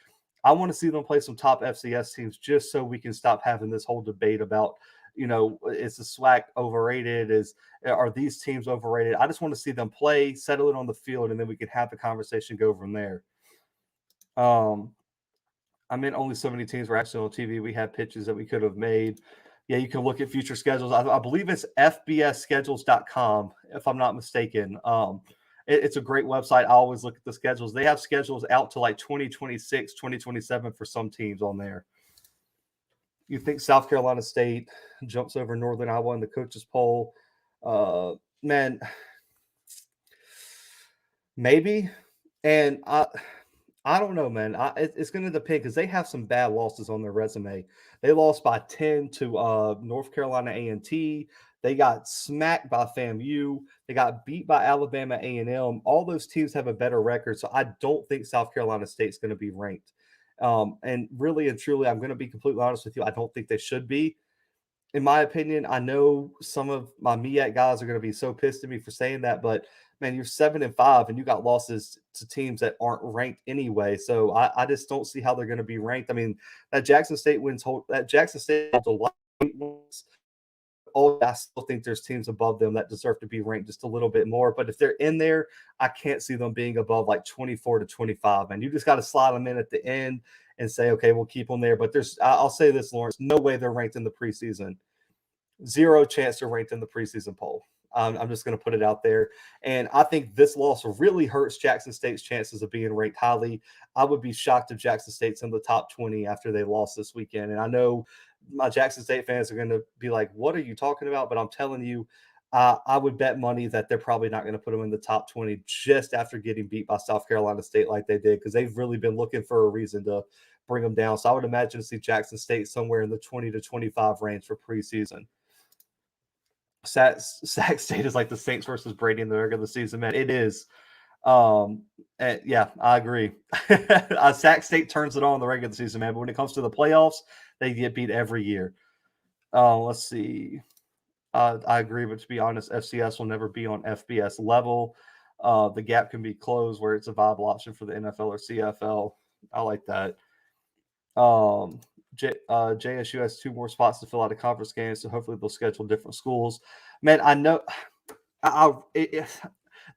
I want to see them play some top FCS teams just so we can stop having this whole debate about, is the SWAC overrated? Are these teams overrated? I just want to see them play, settle it on the field, and then we can have the conversation go from there. I mean, only so many teams were actually on TV. We had pitches that we could have made. Yeah, you can look at future schedules. I believe it's fbsschedules.com, if I'm not mistaken. It's a great website. I always look at the schedules. They have schedules out to like 2026, 2027 for some teams on there. You think South Carolina State jumps over Northern Iowa in the coaches poll? Man, maybe. And I don't know, man. It's going to depend because they have some bad losses on their resume. They lost by 10 to North Carolina A&T. They got smacked by FAMU. They got beat by Alabama A&M. All those teams have a better record, so I don't think South Carolina State's going to be ranked. And really and truly, I'm going to be completely honest with you. I don't think they should be. In my opinion, I know some of my MEAC guys are going to be so pissed at me for saying that, but man, you're 7-5 and you got losses to teams that aren't ranked anyway. So I just don't see how they're going to be ranked. I mean, that Jackson State holds a lot of wins. Oh, I still think there's teams above them that deserve to be ranked just a little bit more. But if they're in there, I can't see them being above like 24 to 25. Man, you just got to slide them in at the end and say, okay, we'll keep them there. But I'll say this, Lawrence, no way they're ranked in the preseason. Zero chance they're ranked in the preseason poll. I'm just going to put it out there. And I think this loss really hurts Jackson State's chances of being ranked highly. I would be shocked if Jackson State's in the top 20 after they lost this weekend. And I know my Jackson State fans are going to be like, what are you talking about? But I'm telling you, I would bet money that they're probably not going to put them in the top 20 just after getting beat by South Carolina State like they did, because they've really been looking for a reason to bring them down. So I would imagine to see Jackson State somewhere in the 20 to 25 range for preseason. Sac State is like the Saints versus Brady in the regular season, man. It is. Yeah, I agree. Sac State turns it on in the regular season, man. But when it comes to the playoffs, they get beat every year. Let's see. I agree, but to be honest, FCS will never be on FBS level. The gap can be closed where it's a viable option for the NFL or CFL. I like that. JSU has 2 more spots to fill out a conference game, so hopefully they'll schedule different schools. Man, I know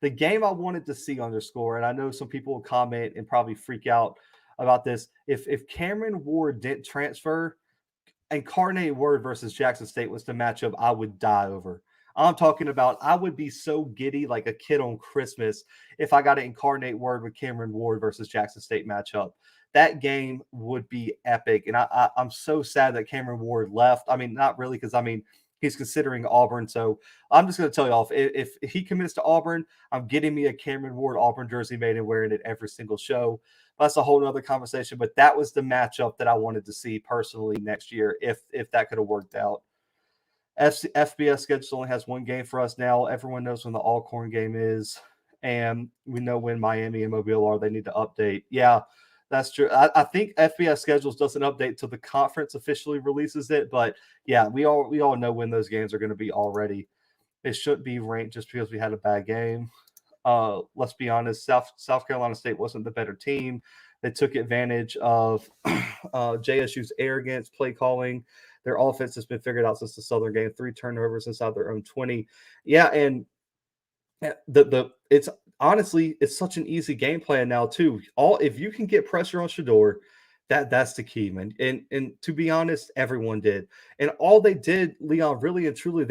the game I wanted to see underscore, and I know some people will comment and probably freak out about this. If Cameron Ward didn't transfer, Incarnate Word versus Jackson State was the matchup I would die over. I'm talking about I would be so giddy like a kid on Christmas if I got an Incarnate Word with Cameron Ward versus Jackson State matchup. That game would be epic. And I'm so sad that Cameron Ward left. I mean, not really, because I mean, he's considering Auburn. So I'm just going to tell y'all, if he commits to Auburn, I'm getting me a Cameron Ward Auburn jersey made and wearing it every single show. That's a whole other conversation. But that was the matchup that I wanted to see personally next year, if that could have worked out. FBS schedule only has one game for us now. Everyone knows when the Alcorn game is, and we know when Miami and Mobile are. They need to update. Yeah, that's true. I think FBS schedules doesn't update till the conference officially releases it. But yeah, we all know when those games are going to be already. It shouldn't be ranked just because we had a bad game. Let's be honest, South Carolina State wasn't the better team. They took advantage of JSU's arrogance, play calling. Their offense has been figured out since the Southern game. 3 turnovers inside their own 20. Yeah, and it's honestly, it's such an easy game plan now too. If you can get pressure on Shedeur, that's the key, man. And to be honest, everyone did. And all they did, Leon, really and truly,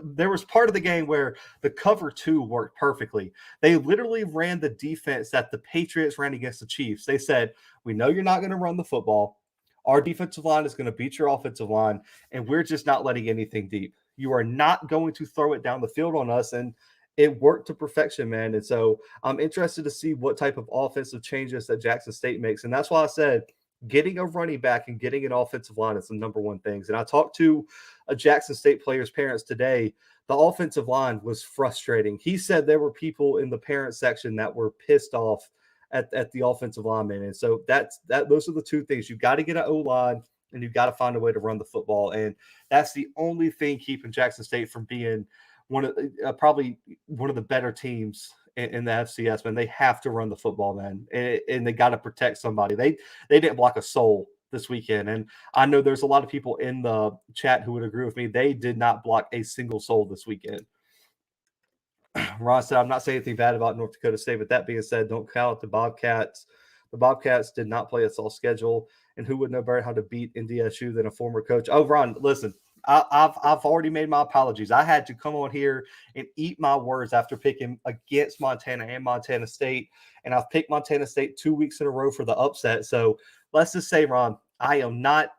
there was part of the game where the cover 2 worked perfectly. They literally ran the defense that the Patriots ran against the Chiefs. They said, "We know you're not going to run the football. Our defensive line is going to beat your offensive line, and we're just not letting anything deep. You are not going to throw it down the field on us." And it worked to perfection, man. And so I'm interested to see what type of offensive changes that Jackson State makes. And that's why I said getting a running back and getting an offensive line is the number one things. And I talked to a Jackson State player's parents today. The offensive line was frustrating. He said there were people in the parent section that were pissed off at the offensive lineman. And so those are the two things. You've got to get an O-line and you've got to find a way to run the football. And that's the only thing keeping Jackson State from being probably one of the better teams in the FCS. Man, they have to run the football, man, and they got to protect somebody. They didn't block a soul this weekend, and I know there's a lot of people in the chat who would agree with me. They did not block a single soul this weekend. Ron said, "I'm not saying anything bad about North Dakota State, but that being said, don't count out the Bobcats. The Bobcats did not play a soft schedule, and who would know better how to beat NDSU than a former coach?" Oh, Ron, listen. I've already made my apologies. I had to come on here and eat my words after picking against Montana and Montana State, and I've picked Montana State 2 weeks in a row for the upset. So let's just say, Ron, I'm not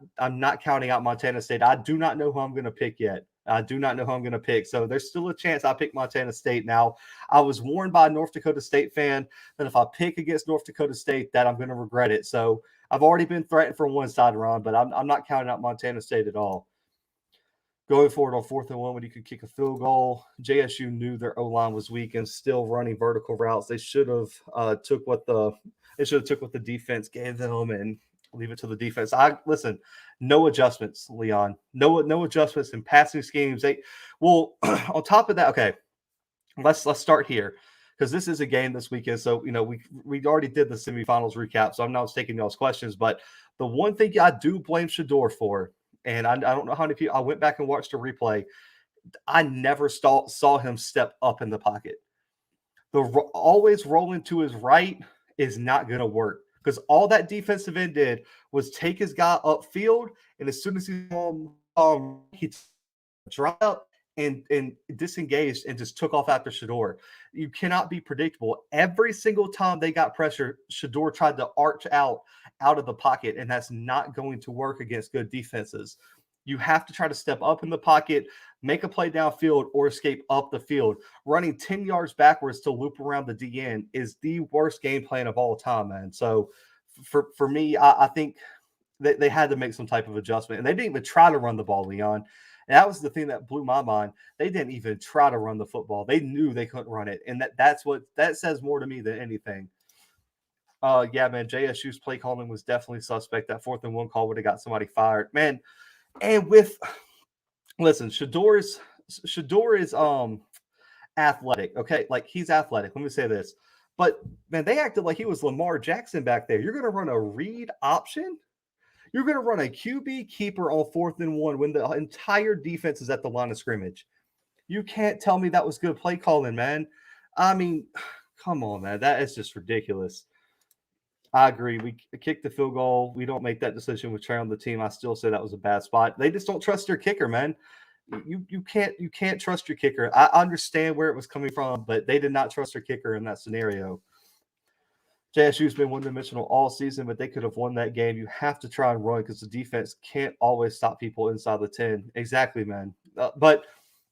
counting out Montana State. I do not know who I'm going to pick yet. I do not know who I'm going to pick. So there's still a chance I pick Montana State. Now, I was warned by a North Dakota State fan that if I pick against North Dakota State, that I'm going to regret it. So I've already been threatened from one side, Ron, but I'm not counting out Montana State at all. Going forward on 4th and 1 when you could kick a field goal, JSU knew their O-line was weak and still running vertical routes. They should have took what the defense gave them and leave it to the defense. No adjustments, Leon. No adjustments in passing schemes. On top of that, okay, let's start here because this is a game this weekend. So we already did the semifinals recap, so I'm not taking y'all's questions. But the one thing I do blame Shedeur for. And I don't know how many people. I went back and watched a replay. I never saw him step up in the pocket. Always rolling to his right is not going to work because all that defensive end did was take his guy upfield, and as soon as he dropped up and disengaged and just took off after Shedeur. You cannot be predictable. Every single time they got pressure, Shedeur tried to arch out of the pocket, and that's not going to work against good defenses. You have to try to step up in the pocket, make a play downfield, or escape up the field. Running 10 yards backwards to loop around the DN is the worst game plan of all time, man. So for me, I think they had to make some type of adjustment, and they didn't even try to run the ball, Leon. And that was the thing that blew my mind. They didn't even try to run the football. They knew they couldn't run it, and that says more to me than anything. Yeah, man, JSU's play calling was definitely suspect. That 4th and 1 call would have got somebody fired, man. And listen, Shedeur is athletic, okay? Like, he's athletic. Let me say this. But, man, they acted like he was Lamar Jackson back there. You're going to run a read option? You're going to run a QB keeper on 4th and 1 when the entire defense is at the line of scrimmage. You can't tell me that was good play calling, man. I mean, come on, man. That is just ridiculous. I agree. We kicked the field goal. We don't make that decision with Trey on the team. I still say that was a bad spot. They just don't trust their kicker, man. You can't trust your kicker. I understand where it was coming from, but they did not trust their kicker in that scenario. JSU's been one-dimensional all season, but they could have won that game. You have to try and run because the defense can't always stop people inside the 10. Exactly, man. But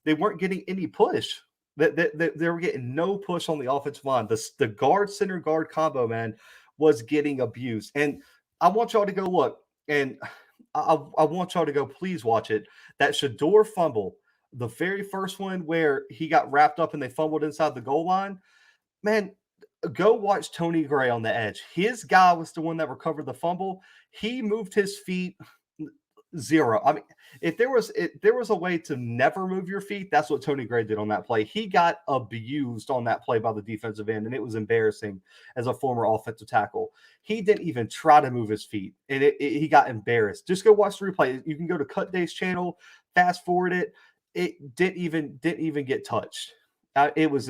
they weren't getting any push. They were getting no push on the offensive line. The guard center guard combo, man, was getting abused. And I want y'all to go look, and I want y'all to go. Please watch it. That Shador fumble, the very first one where he got wrapped up and they fumbled inside the goal line. Man, go watch Tony Gray on the edge. His guy was the one that recovered the fumble. He moved his feet zero. I mean, if there was a way to never move your feet, that's what Tony Gray did on that play. He got abused on that play by the defensive end, and it was embarrassing as a former offensive tackle. He didn't even try to move his feet, and he got embarrassed. Just go watch the replay. You can go to Cut Day's channel, fast forward it. It didn't even get touched. It was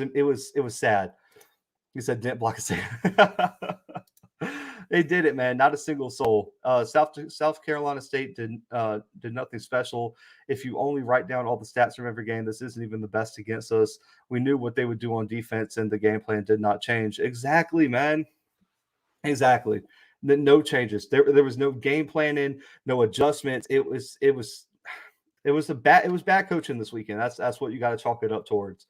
sad. He said didn't block a save. They did it, man. Not a single soul. South Carolina State did nothing special. If you only write down all the stats from every game, this isn't even the best against us. We knew what they would do on defense, and the game plan did not change. Exactly, man. Exactly. No changes. There was no game planning, no adjustments. It was bad coaching this weekend. That's what you got to chalk it up towards.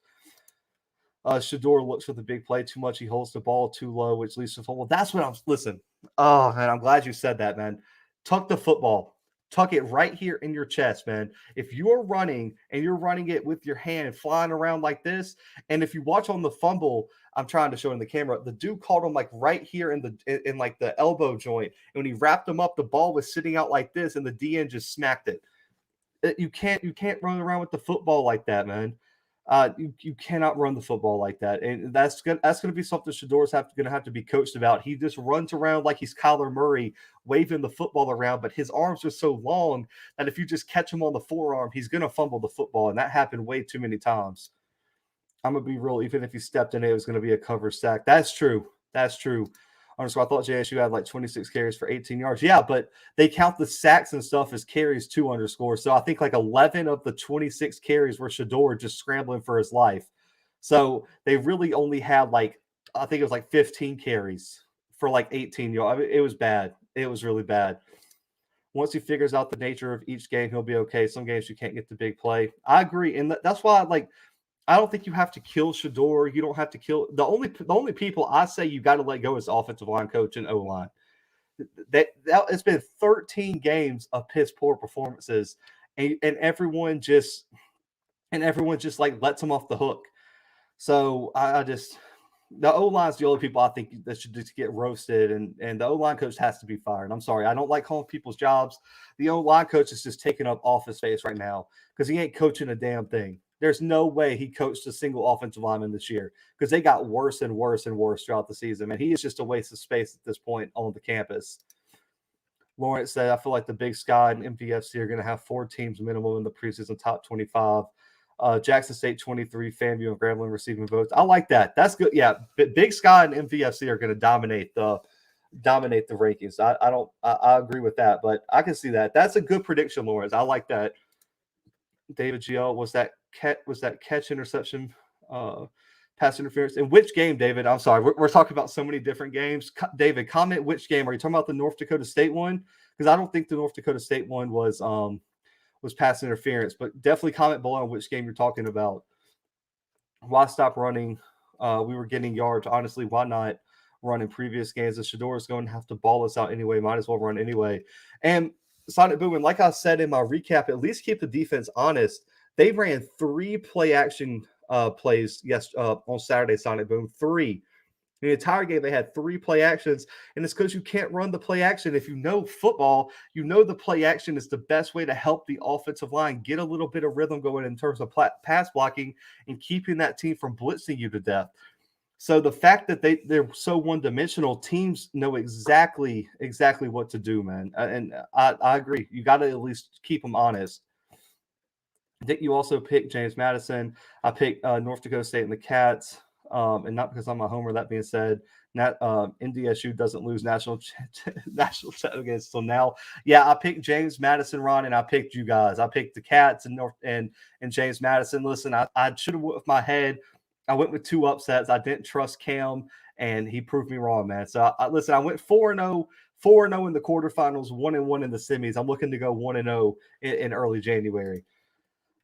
Shador looks for the big play too much. He holds the ball too low, which leads to fumble. That's what listen. Oh, man, I'm glad you said that, man. Tuck the football. Tuck it right here in your chest, man. If you're running and you're running it with your hand flying around like this, and if you watch on the fumble, I'm trying to show in the camera, the dude caught him like right here in like the elbow joint. And when he wrapped him up, the ball was sitting out like this, and the DN just smacked it. You can't run around with the football like that, man. You cannot run the football like that, and that's going to be something Shador's going to have to be coached about. He just runs around like he's Kyler Murray, waving the football around, but his arms are so long that if you just catch him on the forearm, he's going to fumble the football, and that happened way too many times. I'm going to be real. Even if he stepped in it was going to be a cover sack. That's true. That's true. Honestly, I thought JSU had like 26 carries for 18 yards. Yeah, but they count the sacks and stuff as carries too underscore. So I think like 11 of the 26 carries were Shador just scrambling for his life. So they really only had like, I think it was like 15 carries for like 18 yards. I mean, it was bad. It was really bad. Once he figures out the nature of each game, he'll be okay. Some games you can't get the big play. I agree. And that's why I don't think you have to kill Shador. You don't have to kill the only people I say you got to let go is offensive line coach and O line. That it's been 13 games of piss poor performances, and everyone just like lets them off the hook. So I just the O line's the only people I think that should just get roasted, and the O line coach has to be fired. I'm sorry, I don't like calling people's jobs. The O line coach is just taking up office space right now because he ain't coaching a damn thing. There's no way he coached a single offensive lineman this year because they got worse and worse and worse throughout the season. And he is just a waste of space at this point on the campus. Lawrence said, I feel like the Big Sky and MVFC are going to have 4 teams minimum in the preseason top 25. Jackson State 23, FAMU and Grambling receiving votes. I like that. That's good. Yeah, Big Sky and MVFC are going to dominate the rankings. I agree with that, but I can see that. That's a good prediction, Lawrence. I like that. David GL was that catch interception pass interference in which game, David? I'm sorry, we're talking about so many different games. David, comment which game. Are you talking about the North Dakota State one? Because I don't think the North Dakota State one was pass interference, but definitely comment below on which game you're talking about. Why stop running? We were getting yards. Honestly, why not run in previous games? The Shador is going to have to ball us out anyway. Might as well run anyway. And Sonic Boom, and like I said in my recap, at least keep the defense honest. They ran 3 play action plays on Saturday, Sonic Boom. 3. The entire game, they had 3 play actions, and it's because you can't run the play action. If you know football, you know the play action is the best way to help the offensive line get a little bit of rhythm going in terms of pass blocking and keeping that team from blitzing you to death. So the fact that they're so one-dimensional, teams know exactly what to do, man. And I agree. You got to at least keep them honest. Dick, you also picked James Madison. I picked North Dakota State and the Cats, and not because I'm a homer. That being said, NDSU doesn't lose national title games till now. Yeah, I picked James Madison, Ron, and I picked you guys. I picked the Cats and James Madison. Listen, I should have went with my head. I went with 2 upsets. I didn't trust Cam and he proved me wrong, man. So listen, I went 4-0, 4-0 in the quarterfinals, 1-1 in the semis. I'm looking to go 1-0 in early January.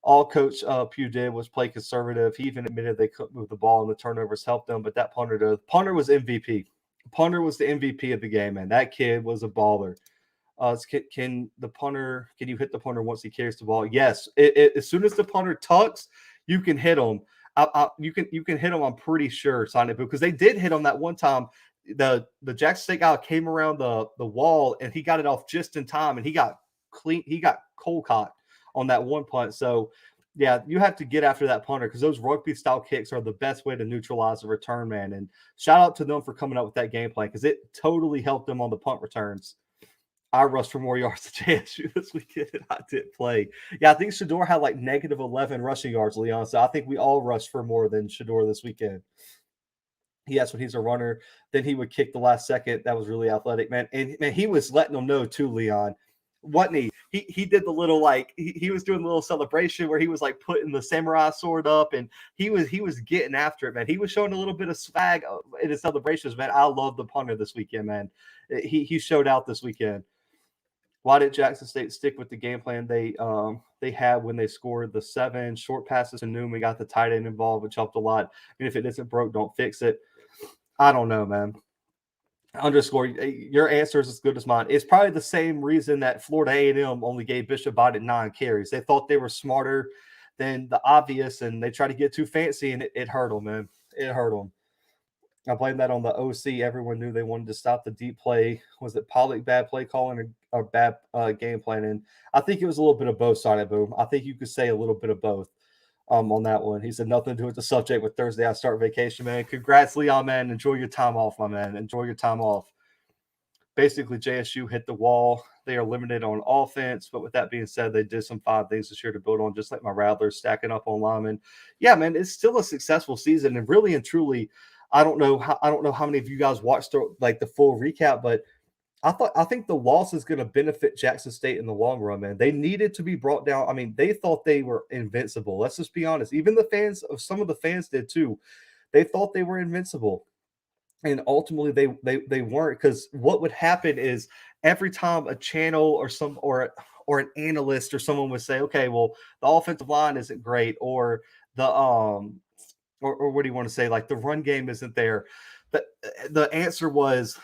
All Coach Pugh did was play conservative. He even admitted they couldn't move the ball and the turnovers helped them, but that punter was MVP. Punter was the MVP of the game, man. That kid was a baller. Can you hit the punter once he carries the ball? Yes. As soon as the punter tucks, you can hit him. You can hit him. I'm pretty sure, Sonic, because they did hit him that one time. The Jackson State guy came around the wall and he got it off just in time, and he got clean. He got cold caught on that one punt. So yeah, you have to get after that punter because those rugby style kicks are the best way to neutralize the return, man. And shout out to them for coming up with that game plan because it totally helped them on the punt returns. I rushed for more yards to JSU this weekend, and I didn't play. Yeah, I think Shador had like negative 11 rushing yards, Leon. So I think we all rushed for more than Shador this weekend. Yes, when he's a runner, then he would kick the last second. That was really athletic, man. And man, he was letting them know too, Leon. Wasn't he? He did the little like he was doing a little celebration where he was like putting the samurai sword up, and he was getting after it, man. He was showing a little bit of swag in his celebrations, man. I love the punter this weekend, man. He showed out this weekend. Why did Jackson State stick with the game plan they had when they scored the 7 short passes to Newman, got the tight end involved, which helped a lot? I mean, if it isn't broke, don't fix it. I don't know, man. Underscore, your answer is as good as mine. It's probably the same reason that Florida A&M only gave Bishop Biden 9 carries. They thought they were smarter than the obvious, and they tried to get too fancy, and it hurt them, man. It hurt them. I blame that on the OC. Everyone knew they wanted to stop the deep play. Was it Pollock bad play calling or bad game planning? I think it was a little bit of both, Sonic Boom. I think you could say a little bit of both on that one. He said nothing to do with the subject with Thursday. I start vacation, man. Congrats, Leon, man. Enjoy your time off, my man. Enjoy your time off. Basically, JSU hit the wall. They are limited on offense, but with that being said, they did some fine things this year to build on, just like my Rattlers stacking up on linemen. Yeah, man, it's still a successful season, and really and truly, I don't know how many of you guys watched the full recap, but I think the loss is going to benefit Jackson State in the long run, man. They needed to be brought down. I mean, they thought they were invincible. Let's just be honest. Even some of the fans did too. They thought they were invincible. And ultimately they weren't, because what would happen is every time a channel or an analyst or someone would say, okay, well, the offensive line isn't great, or the or what do you want to say? Like the run game isn't there. The answer was,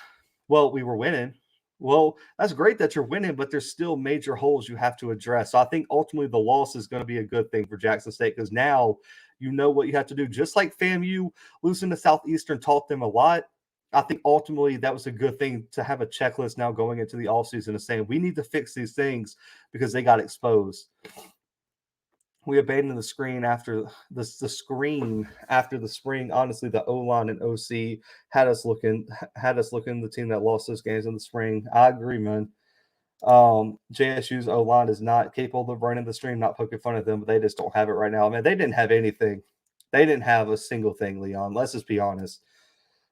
well, we were winning. Well, that's great that you're winning, but there's still major holes you have to address. So I think ultimately the loss is going to be a good thing for Jackson State because now you know what you have to do. Just like FAMU losing to Southeastern taught them a lot. I think ultimately that was a good thing to have a checklist now going into the offseason and saying we need to fix these things because they got exposed. We abandoned the screen after the screen after the spring. Honestly, the O-line and OC had us looking the team that lost those games in the spring. I agree, man. JSU's O-line is not capable of running the stream, not poking fun at them, but they just don't have it right now. Man, they didn't have anything. They didn't have a single thing, Leon. Let's just be honest.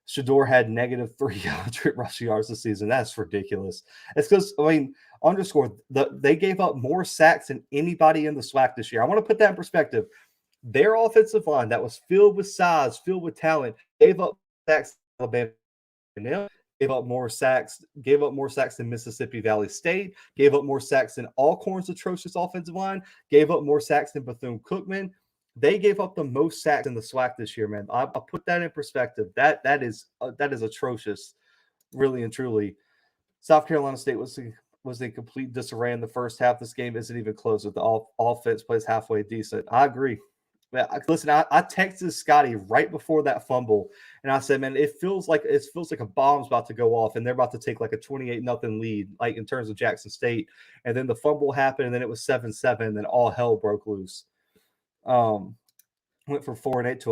Shador had negative 300 rushing yards this season. That's ridiculous. It's because, I mean, underscore, they gave up more sacks than anybody in the SWAC this year. I want to put that in perspective. Their offensive line that was filled with size, filled with talent, gave up sacks to Alabama. Gave up more sacks than Mississippi Valley State, gave up more sacks than Alcorn's atrocious offensive line, gave up more sacks than Bethune-Cookman. They gave up the most sacks in the SWAC this year, man. I'll put that in perspective. That is atrocious, really and truly. South Carolina State was in complete disarray in the first half. This game isn't even close. With the offense plays halfway decent. I agree. Listen, I texted Scotty right before that fumble, and I said, man, it feels like a bomb's about to go off, and they're about to take like a 28-0 lead, like in terms of Jackson State. And then the fumble happened, and then it was 7-7, and all hell broke loose. Went from 4-8 to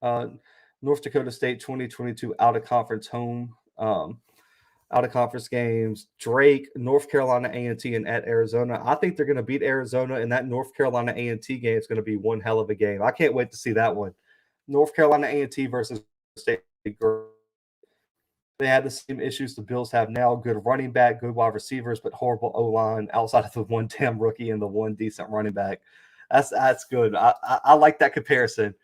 11-2. North Dakota State 2022 out of conference home. Out of conference games, Drake, North Carolina A&T, and at Arizona. I think they're going to beat Arizona, and that North Carolina A&T game is going to be one hell of a game. I can't wait to see that one. North Carolina A&T versus State. They had the same issues the Bills have now. Good running back, good wide receivers, but horrible O-line outside of the one damn rookie and the one decent running back. That's good. I like that comparison.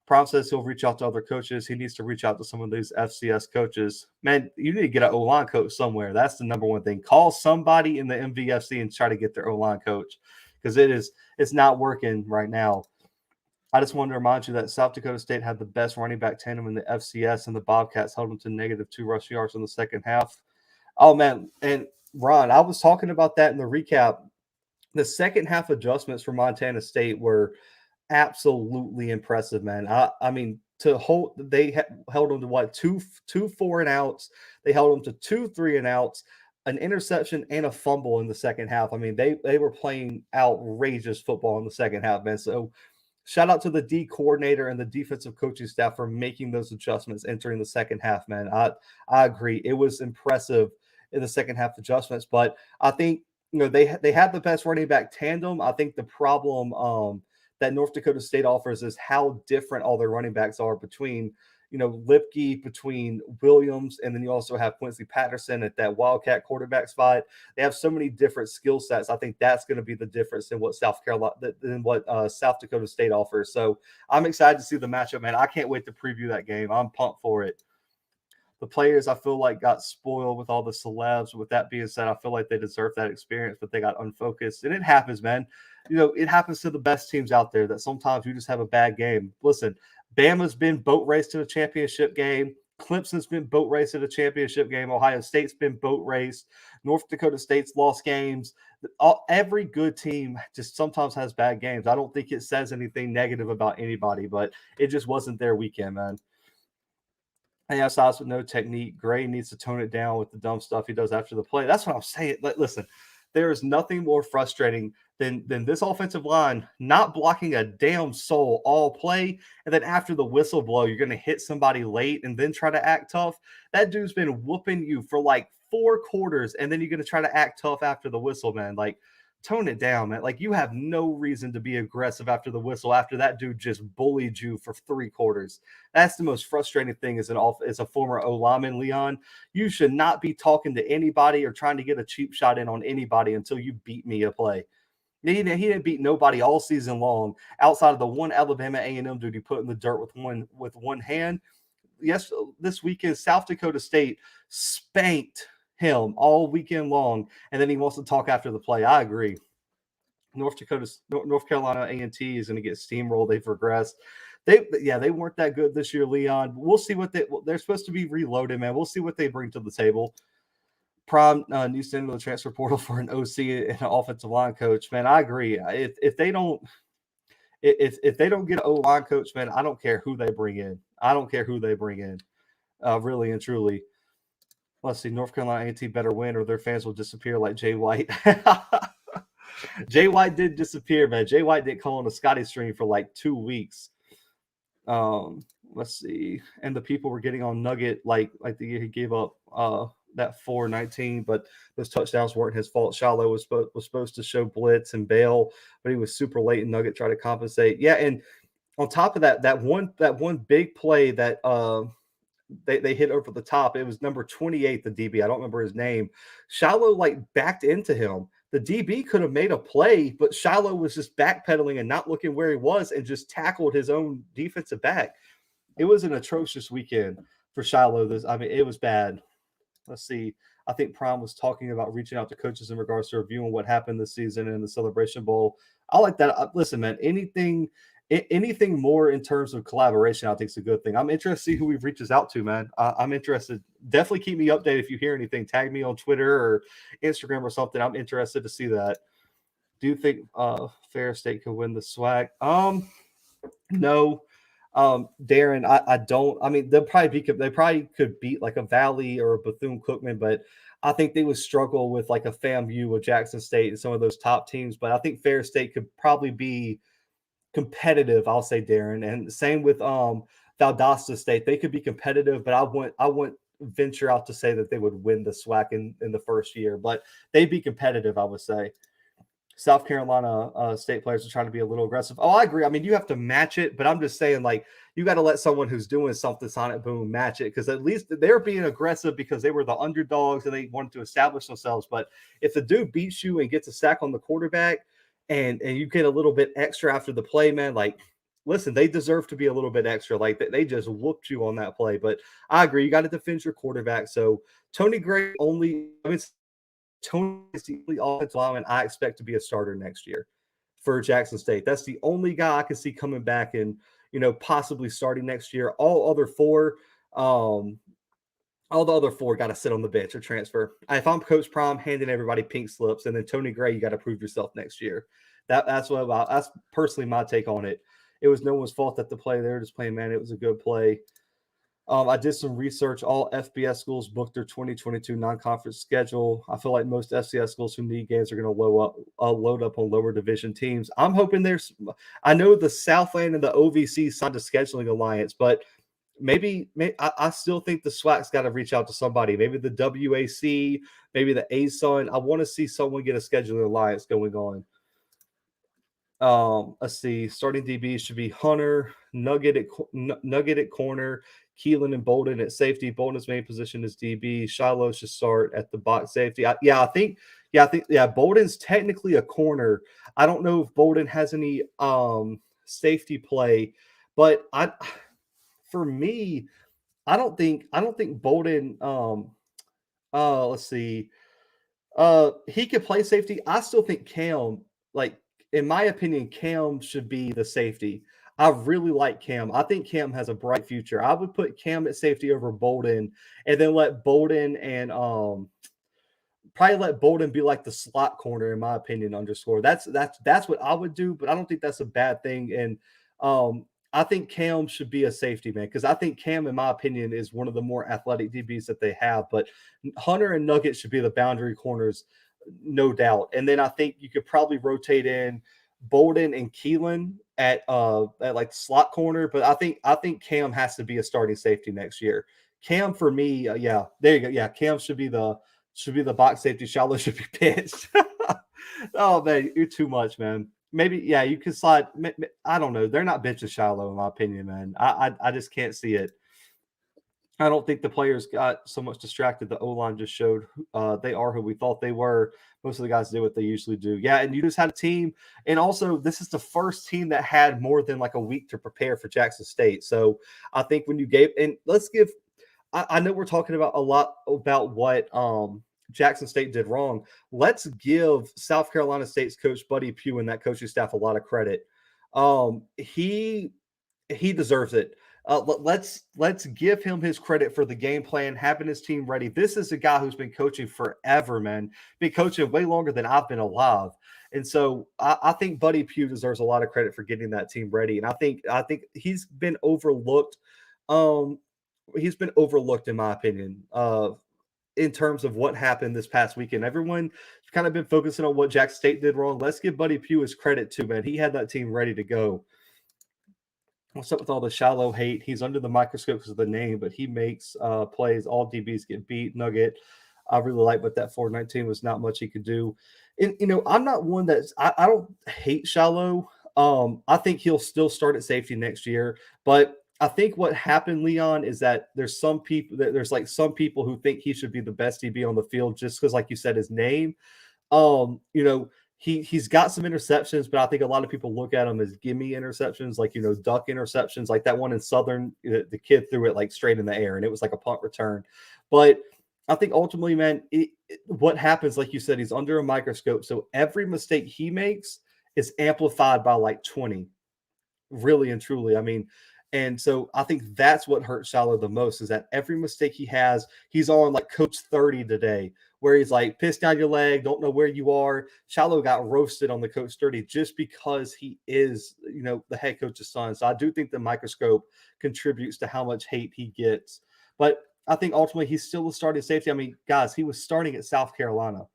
Prom says he'll reach out to other coaches. He needs to reach out to some of these FCS coaches. Man, you need to get an O-line coach somewhere. That's the number one thing. Call somebody in the MVFC and try to get their O-line coach because it's not working right now. I just wanted to remind you that South Dakota State had the best running back tandem in the FCS, and the Bobcats held them to -2 rushing yards in the second half. Oh, man. And Ron, I was talking about that in the recap. The second half adjustments for Montana State were absolutely impressive, man. I mean, held them to what, two 4-and-outs. They held them to 2 3-and-outs, an interception and a fumble in the second half. I mean, they were playing outrageous football in the second half, man. So shout out to the D coordinator and the defensive coaching staff for making those adjustments entering the second half, man. I agree. It was impressive in the second half adjustments, but I think they had the best running back tandem. I think the problem that North Dakota State offers is how different all their running backs are between Lipke, between Williams, and then you also have Quincy Patterson at that Wildcat quarterback spot. They have so many different skill sets. I think that's going to be the difference in what South Dakota State offers. So I'm excited to see the matchup, man. I can't wait to preview that game. I'm pumped for it. The players, I feel like, got spoiled with all the celebs. With that being said, I feel like they deserve that experience, but they got unfocused. And it happens, man. It happens to the best teams out there that sometimes you just have a bad game. Listen, Bama's been boat raced to the championship game. Clemson's been boat raced to the championship game. Ohio State's been boat raced. North Dakota State's lost games. Every good team just sometimes has bad games. I don't think it says anything negative about anybody, but it just wasn't their weekend, man. ASIs with no technique. Gray needs to tone it down with the dumb stuff he does after the play. That's what I'm saying. Listen, there is nothing more frustrating than this offensive line not blocking a damn soul all play, and then after the whistle blow, you're going to hit somebody late and then try to act tough. That dude's been whooping you for like 4 quarters, and then you're going to try to act tough after the whistle, man. Like, tone it down, man. Like, you have no reason to be aggressive after the whistle after that dude just bullied you for 3 quarters. That's the most frustrating thing as a former O-lineman, Leon. You should not be talking to anybody or trying to get a cheap shot in on anybody until you beat me a play. He didn't beat nobody all season long outside of the one Alabama A&M dude he put in the dirt with one hand. Yes, this weekend, South Dakota State spanked him all weekend long, and then he wants to talk after the play. I agree. North Carolina A&T is going to get steamrolled. They've regressed. They weren't that good this year, Leon. We'll see what they're supposed to be reloaded, man. We'll see what they bring to the table. Prom needs to enter the transfer portal for an OC and an offensive line coach, man. I agree. If they don't get an O-line coach, man, I don't care who they bring in. Really and truly. Let's see, North Carolina A&T better win or their fans will disappear like Jay White. Jay White did disappear, man. Jay White didn't call on a Scotty stream for like 2 weeks. Let's see. And the people were getting on Nugget like the year he gave up that 4-19, but those touchdowns weren't his fault. Shiloh was supposed to show blitz and bail, but he was super late and Nugget tried to compensate. Yeah, and on top of that one big play that they hit over the top. It was number 28, the DB. I don't remember his name. Shiloh backed into him. The DB could have made a play, but Shiloh was just backpedaling and not looking where he was and just tackled his own defensive back. It was an atrocious weekend for Shiloh. It was bad. Let's see. I think Prime was talking about reaching out to coaches in regards to reviewing what happened this season in the Celebration Bowl. I like that. Listen, man, anything more in terms of collaboration, I think is a good thing. I'm interested to see who he reaches out to, man. I'm interested. Definitely keep me updated if you hear anything. Tag me on Twitter or Instagram or something. I'm interested to see that. Do you think Fair State could win the SWAC? No. Darren, I don't. I mean, they probably could beat like a Valley or a Bethune-Cookman, but I think they would struggle with like a FAMU or Jackson State and some of those top teams. But I think Fair State could probably be competitive, I'll say, Darren. And same with Valdosta State. They could be competitive, but I wouldn't venture out to say that they would win the SWAC in the first year, but they'd be competitive, I would say. South Carolina State players are trying to be a little aggressive. Oh, I agree. I mean, you have to match it, but I'm just saying, like, you got to let someone who's doing something Sonic Boom match it, because at least they're being aggressive because they were the underdogs and they wanted to establish themselves. But if the dude beats you and gets a sack on the quarterback and you get a little bit extra after the play, man, like, listen, they deserve to be a little bit extra. Like they just whooped you on that play. But I agree, you got to defend your quarterback. So Tony Gray only, I mean, Tony is the only offensive lineman I expect to be a starter next year for Jackson State. That's the only guy I can see coming back and possibly starting next year. Um, all the other four got to sit on the bench or transfer. If I'm Coach Prime, handing everybody pink slips, and then Tony Gray, you got to prove yourself next year. That's personally my take on it. It was no one's fault that the play they were just playing, man. It was a good play. I did some research. All FBS schools booked their 2022 non-conference schedule. I feel like most FCS schools who need games are going to load up on lower division teams. I'm hoping there's. I know the Southland and the OVC signed a scheduling alliance, but maybe I still think the SWAC's got to reach out to somebody. Maybe the WAC, maybe the ASUN. I want to see someone get a scheduling alliance going on. Let's see. Starting DB should be Hunter, Nugget at corner, Keelan and Bolden at safety. Bolden's main position is DB. Shiloh should start at the box safety. I think Bolden's technically a corner. I don't know if Bolden has any safety play, but for me, I don't think Bolden. Let's see. He could play safety. I still think Cam, like in my opinion, Cam should be the safety. I really like Cam. I think Cam has a bright future. I would put Cam at safety over Bolden, and then let Bolden and probably let Bolden be like the slot corner, in my opinion. Underscore. That's what I would do, but I don't think that's a bad thing. And I think Cam should be a safety, man, because I think Cam, in my opinion, is one of the more athletic DBs that they have. But Hunter and Nugget should be the boundary corners, no doubt. And then I think you could probably rotate in Bolden and Keelan at like slot corner. But I think Cam has to be a starting safety next year. Cam for me, yeah, there you go. Yeah, Cam should be the box safety. Shiloh should be pitched. Oh man, you're too much, man. Maybe yeah, you could slide. I don't know. They're not benching Shiloh, in my opinion, man. I just can't see it. I don't think the players got so much distracted. The O line just showed they are who we thought they were. Most of the guys did what they usually do. Yeah, and you just had a team, and also this is the first team that had more than like a week to prepare for Jackson State. So I think when you gave, and let's give. I know we're talking about a lot about what Jackson State did wrong. Let's give South Carolina State's coach Buddy Pugh and that coaching staff a lot of credit. He deserves it. Let's give him his credit for the game plan, having his team ready. This is a guy who's been coaching forever, man. Been coaching way longer than I've been alive. And so I think Buddy Pugh deserves a lot of credit for getting that team ready. And I think he's been overlooked. He's been overlooked, in my opinion, in terms of what happened this past weekend. Everyone kind of been focusing on what Jackson State did wrong. Let's give Buddy Pugh his credit too, man. He had that team ready to go. What's up with all the Shiloh hate? He's under the microscope because of the name, but he makes plays. All DBs get beat. Nugget. I really like, but that 419 was not much he could do. And I'm not one that's I don't hate Shiloh. I think he'll still start at safety next year, but I think what happened, Leon, is that there's some people who think he should be the best DB on the field just because, like you said, his name. He's got some interceptions, but I think a lot of people look at him as gimme interceptions, like duck interceptions, like that one in Southern. The kid threw it like straight in the air, and it was like a punt return. But I think ultimately, man, what happens, like you said, he's under a microscope, so every mistake he makes is amplified by like 20, really and truly. I mean, and so I think that's what hurts Shiloh the most is that every mistake he has, he's on like Coach 30 today, where he's like pissed down your leg, don't know where you are. Shiloh got roasted on the Coach 30 just because he is, the head coach's son. So I do think the microscope contributes to how much hate he gets. But I think ultimately he's still a starting safety. I mean, guys, he was starting at South Carolina.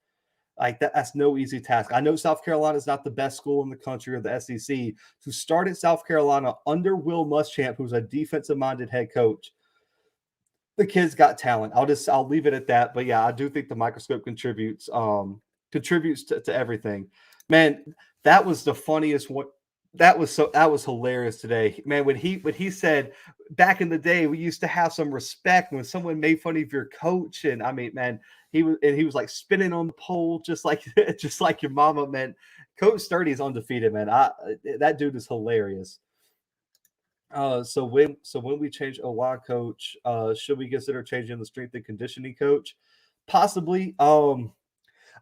Like that's no easy task. I know South Carolina is not the best school in the country or the SEC. To start at South Carolina under Will Muschamp, who's a defensive-minded head coach, the kid's got talent. I'll leave it at that. But yeah, I do think the microscope contributes to everything. Man, that was the funniest one. That was hilarious today, man. When he said back in the day we used to have some respect when someone made fun of your coach, and I mean, man, he was like spinning on the pole just like just like your mama, man. Coach Sturdy is undefeated, man. That dude is hilarious. So when we change a line coach, should we consider changing the strength and conditioning coach? Possibly.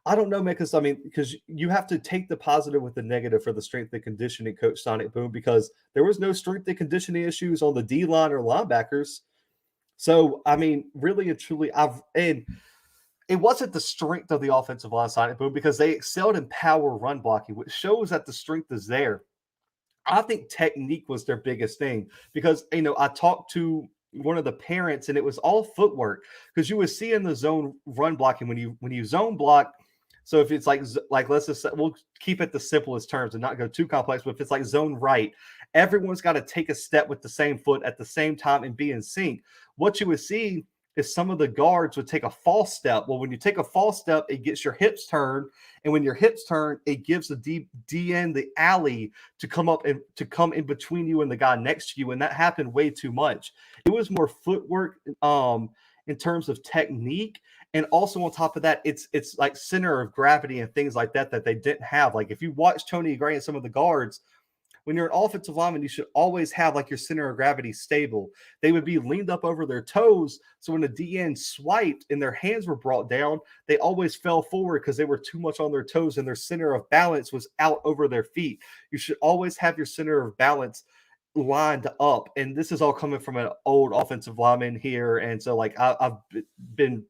I don't know, man, because I mean, because you have to take the positive with the negative for the strength and conditioning coach Sonic Boom, because there was no strength and conditioning issues on the D line or linebackers. So I mean, really and truly, and it wasn't the strength of the offensive line Sonic Boom, because they excelled in power run blocking, which shows that the strength is there. I think technique was their biggest thing, because I talked to one of the parents and it was all footwork, because you would see in the zone run blocking when you zone block. So if it's like let's just say, we'll keep it the simplest terms and not go too complex, but if it's like zone right, everyone's got to take a step with the same foot at the same time and be in sync. What you would see is some of the guards would take a false step. Well, when you take a false step, it gets your hips turned, and when your hips turn, it gives the DN the alley to come in between you and the guy next to you, and that happened way too much. It was more footwork in terms of technique, and also on top of that, it's like center of gravity and things like that they didn't have. Like if you watch Tony Gray and some of the guards, when you're an offensive lineman, you should always have like your center of gravity stable. They would be leaned up over their toes. So when the DN swiped and their hands were brought down, they always fell forward because they were too much on their toes and their center of balance was out over their feet. You should always have your center of balance lined up. And this is all coming from an old offensive lineman here. And so, like, I've been,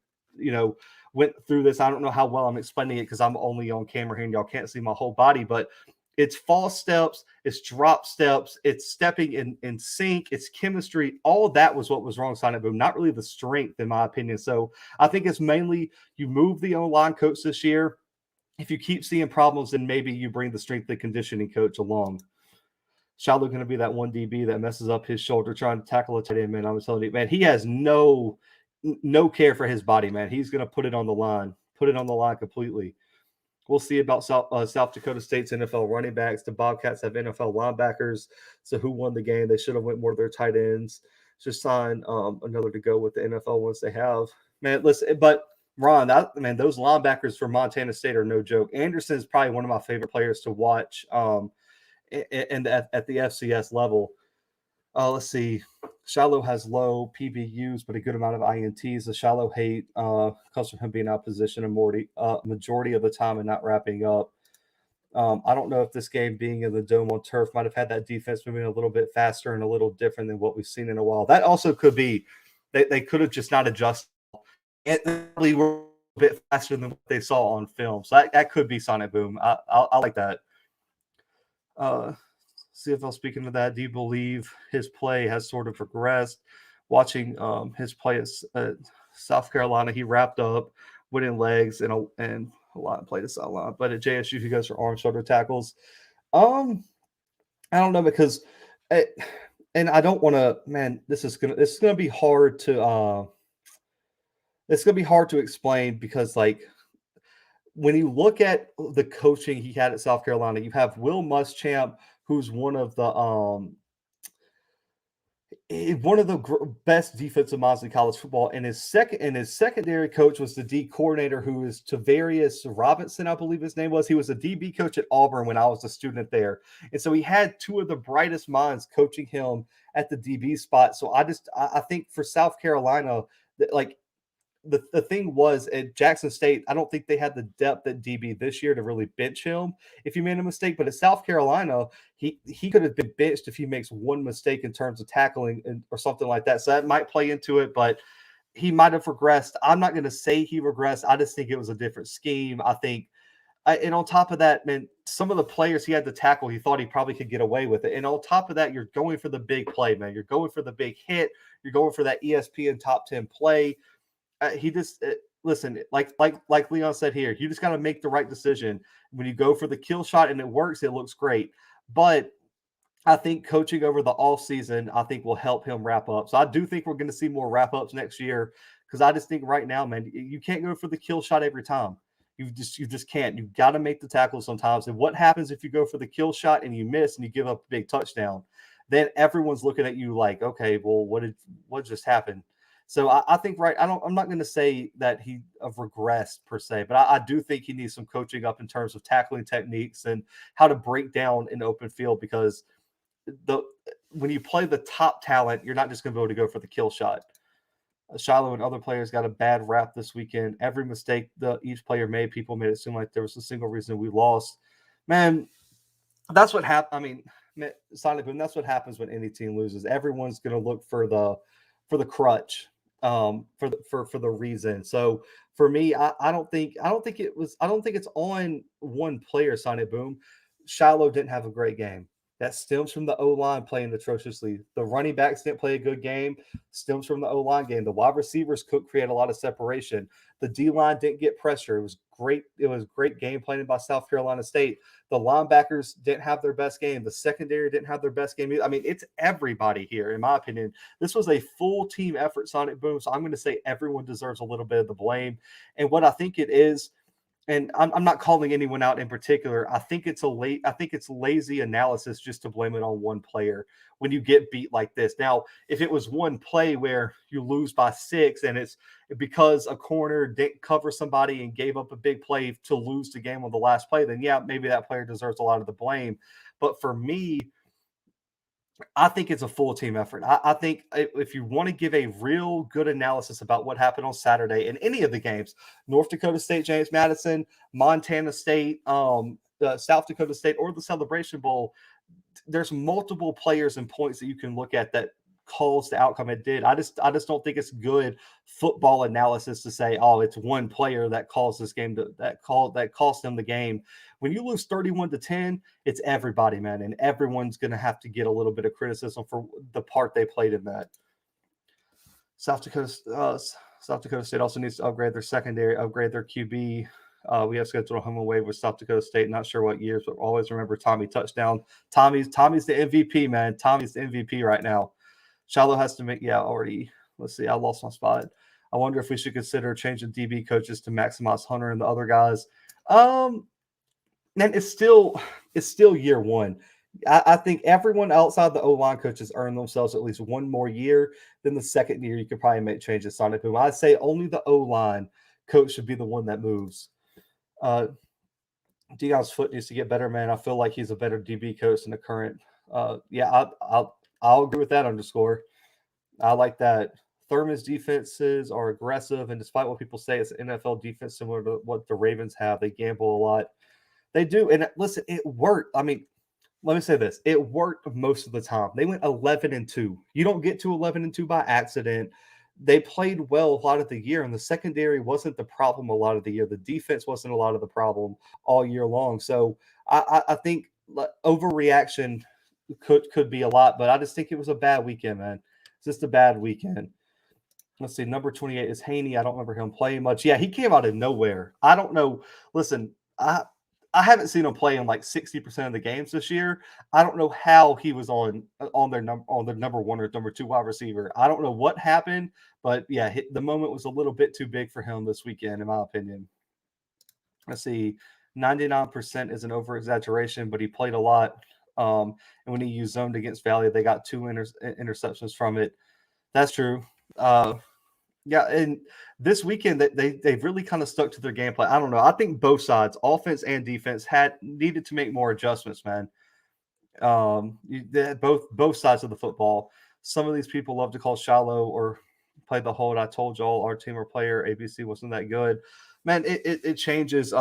went through this. I don't know how well I'm explaining it because I'm only on camera here and y'all can't see my whole body, but it's false steps, it's drop steps, it's stepping in sync, it's chemistry. All of that was what was wrong, Sonic Boom, not really the strength, in my opinion. So I think it's mainly you move the O-line coach this year. If you keep seeing problems, then maybe you bring the strength and conditioning coach along. Shiloh going to be that one DB that messes up his shoulder trying to tackle a tight end, man. I'm telling you, man, he has no care for his body, man. He's going to put it on the line completely. We'll see about South Dakota State's NFL running backs. The Bobcats have NFL linebackers. So who won the game? They should have went more of their tight ends. Just sign another to go with the NFL ones they have. Man, listen, but Ron, those linebackers for Montana State are no joke. Anderson is probably one of my favorite players to watch at the FCS level. Let's see. Shiloh has low PBUs, but a good amount of INTs. The Shiloh hate comes from him being out of position a majority of the time and not wrapping up. I don't know if this game being in the dome on turf might have had that defense moving a little bit faster and a little different than what we've seen in a while. That also could be they could have just not adjusted. And they were a bit faster than what they saw on film. So that could be Sonic Boom. I like that. CFL, speaking of that, do you believe his play has sort of regressed? Watching his play at South Carolina, he wrapped up, winning legs, and a lot played a sideline. But at JSU, he goes for arm shoulder tackles. I don't know, because and I don't want to. Man, this is gonna be hard to. It's gonna be hard to explain, because like when you look at the coaching he had at South Carolina, you have Will Muschamp, who's one of the best defensive minds in college football, and his secondary coach was the D coordinator, who is Tavarius Robinson, I believe his name was. He was a DB coach at Auburn when I was a student there, and so he had two of the brightest minds coaching him at the DB spot. So I think for South Carolina, like the thing was at Jackson State, I don't think they had the depth at DB this year to really bench him if he made a mistake. But at South Carolina, he could have been benched if he makes one mistake in terms of tackling or something like that. So that might play into it, but he might have regressed. I'm not going to say he regressed. I just think it was a different scheme. I think, and on top of that, man, some of the players he had to tackle, he thought he probably could get away with it. And on top of that, you're going for the big play, man. You're going for the big hit. You're going for that ESPN top 10 play. He just listen, like Leon said here, you just got to make the right decision. When you go for the kill shot and it works, it looks great. But I think coaching over the off season, I think, will help him wrap up. So I do think we're going to see more wrap ups next year, because I just think right now, man, you can't go for the kill shot every time. You just can't. You've got to make the tackle sometimes. And what happens if you go for the kill shot and you miss and you give up a big touchdown? Then everyone's looking at you like, okay, well, what just happened? So I think I'm not going to say that he regressed per se, but I do think he needs some coaching up in terms of tackling techniques and how to break down an open field, because when you play the top talent, you're not just going to be able to go for the kill shot. Shiloh and other players got a bad rap this weekend. Every mistake that each player made, people made it seem like there was a single reason we lost. Man, that's what happened. I mean, Sonic Boom, that's what happens when any team loses. Everyone's going to look for the crutch, for the reason. So for me, I don't think it's on one player, Sonic Boom. Shiloh didn't have a great game. That stems from the O-line playing atrociously. The running backs didn't play a good game. Stems from the O-line game. The wide receivers couldn't create a lot of separation. The D-line didn't get pressure. It was great. It was great game planning by South Carolina State. The linebackers didn't have their best game. The secondary didn't have their best game. I mean, it's everybody here, in my opinion. This was a full team effort, Sonic Boom. So I'm going to say everyone deserves a little bit of the blame. And what I think it is, and I'm not calling anyone out in particular. I think it's lazy analysis just to blame it on one player when you get beat like this. Now, if it was one play where you lose by 6 and it's because a corner didn't cover somebody and gave up a big play to lose the game on the last play, then yeah, maybe that player deserves a lot of the blame. But for me, I think it's a full team effort. I think if you want to give a real good analysis about what happened on Saturday in any of the games, North Dakota State, James Madison, Montana State, South Dakota State, or the Celebration Bowl, there's multiple players and points that you can look at that caused the outcome it did. I just don't think it's good football analysis to say, oh, it's one player that caused this game that cost them the game. When you lose 31-10, it's everybody, man, and everyone's going to have to get a little bit of criticism for the part they played in that. South Dakota State also needs to upgrade their secondary, upgrade their QB. We have scheduled a home and away with South Dakota State. Not sure what years, but always remember Tommy touchdown. Tommy's the MVP, man. Tommy's the MVP right now. Shiloh has to make, already. Let's see. I lost my spot. I wonder if we should consider changing DB coaches to maximize Hunter and the other guys. And it's still year one. I think everyone outside the O-line coaches earned themselves at least one more year. Then the second year, you could probably make changes. Sonic Boom. I'd say only the O-line coach should be the one that moves. Dion's foot needs to get better, man. I feel like he's a better DB coach than the current. I'll agree with that underscore. I like that. Thurman's defenses are aggressive, and despite what people say, it's an NFL defense similar to what the Ravens have. They gamble a lot. They do, and listen, it worked. I mean, let me say this: it worked most of the time. They went 11-2. You don't get to 11-2 by accident. They played well a lot of the year, and the secondary wasn't the problem a lot of the year. The defense wasn't a lot of the problem all year long. So I think overreaction could be a lot, but I just think it was a bad weekend, man. It's just a bad weekend. Let's see. Number 28 is Haney. I don't remember him playing much. Yeah, he came out of nowhere. I don't know. Listen, I haven't seen him play in like 60% of the games this year. I don't know how he was on their number 1 or number 2 wide receiver. I don't know what happened, but yeah, the moment was a little bit too big for him this weekend, in my opinion. Let's see. 99% is an over exaggeration, but he played a lot. And when he used zoned against Valley, they got 2 interceptions from it. That's true. Yeah, and this weekend they've really kind of stuck to their game plan. I don't know. I think both sides, offense and defense, needed to make more adjustments, man. Both sides of the football. Some of these people love to call Shiloh or play the hold. I told y'all our team or player ABC wasn't that good. Man, it changes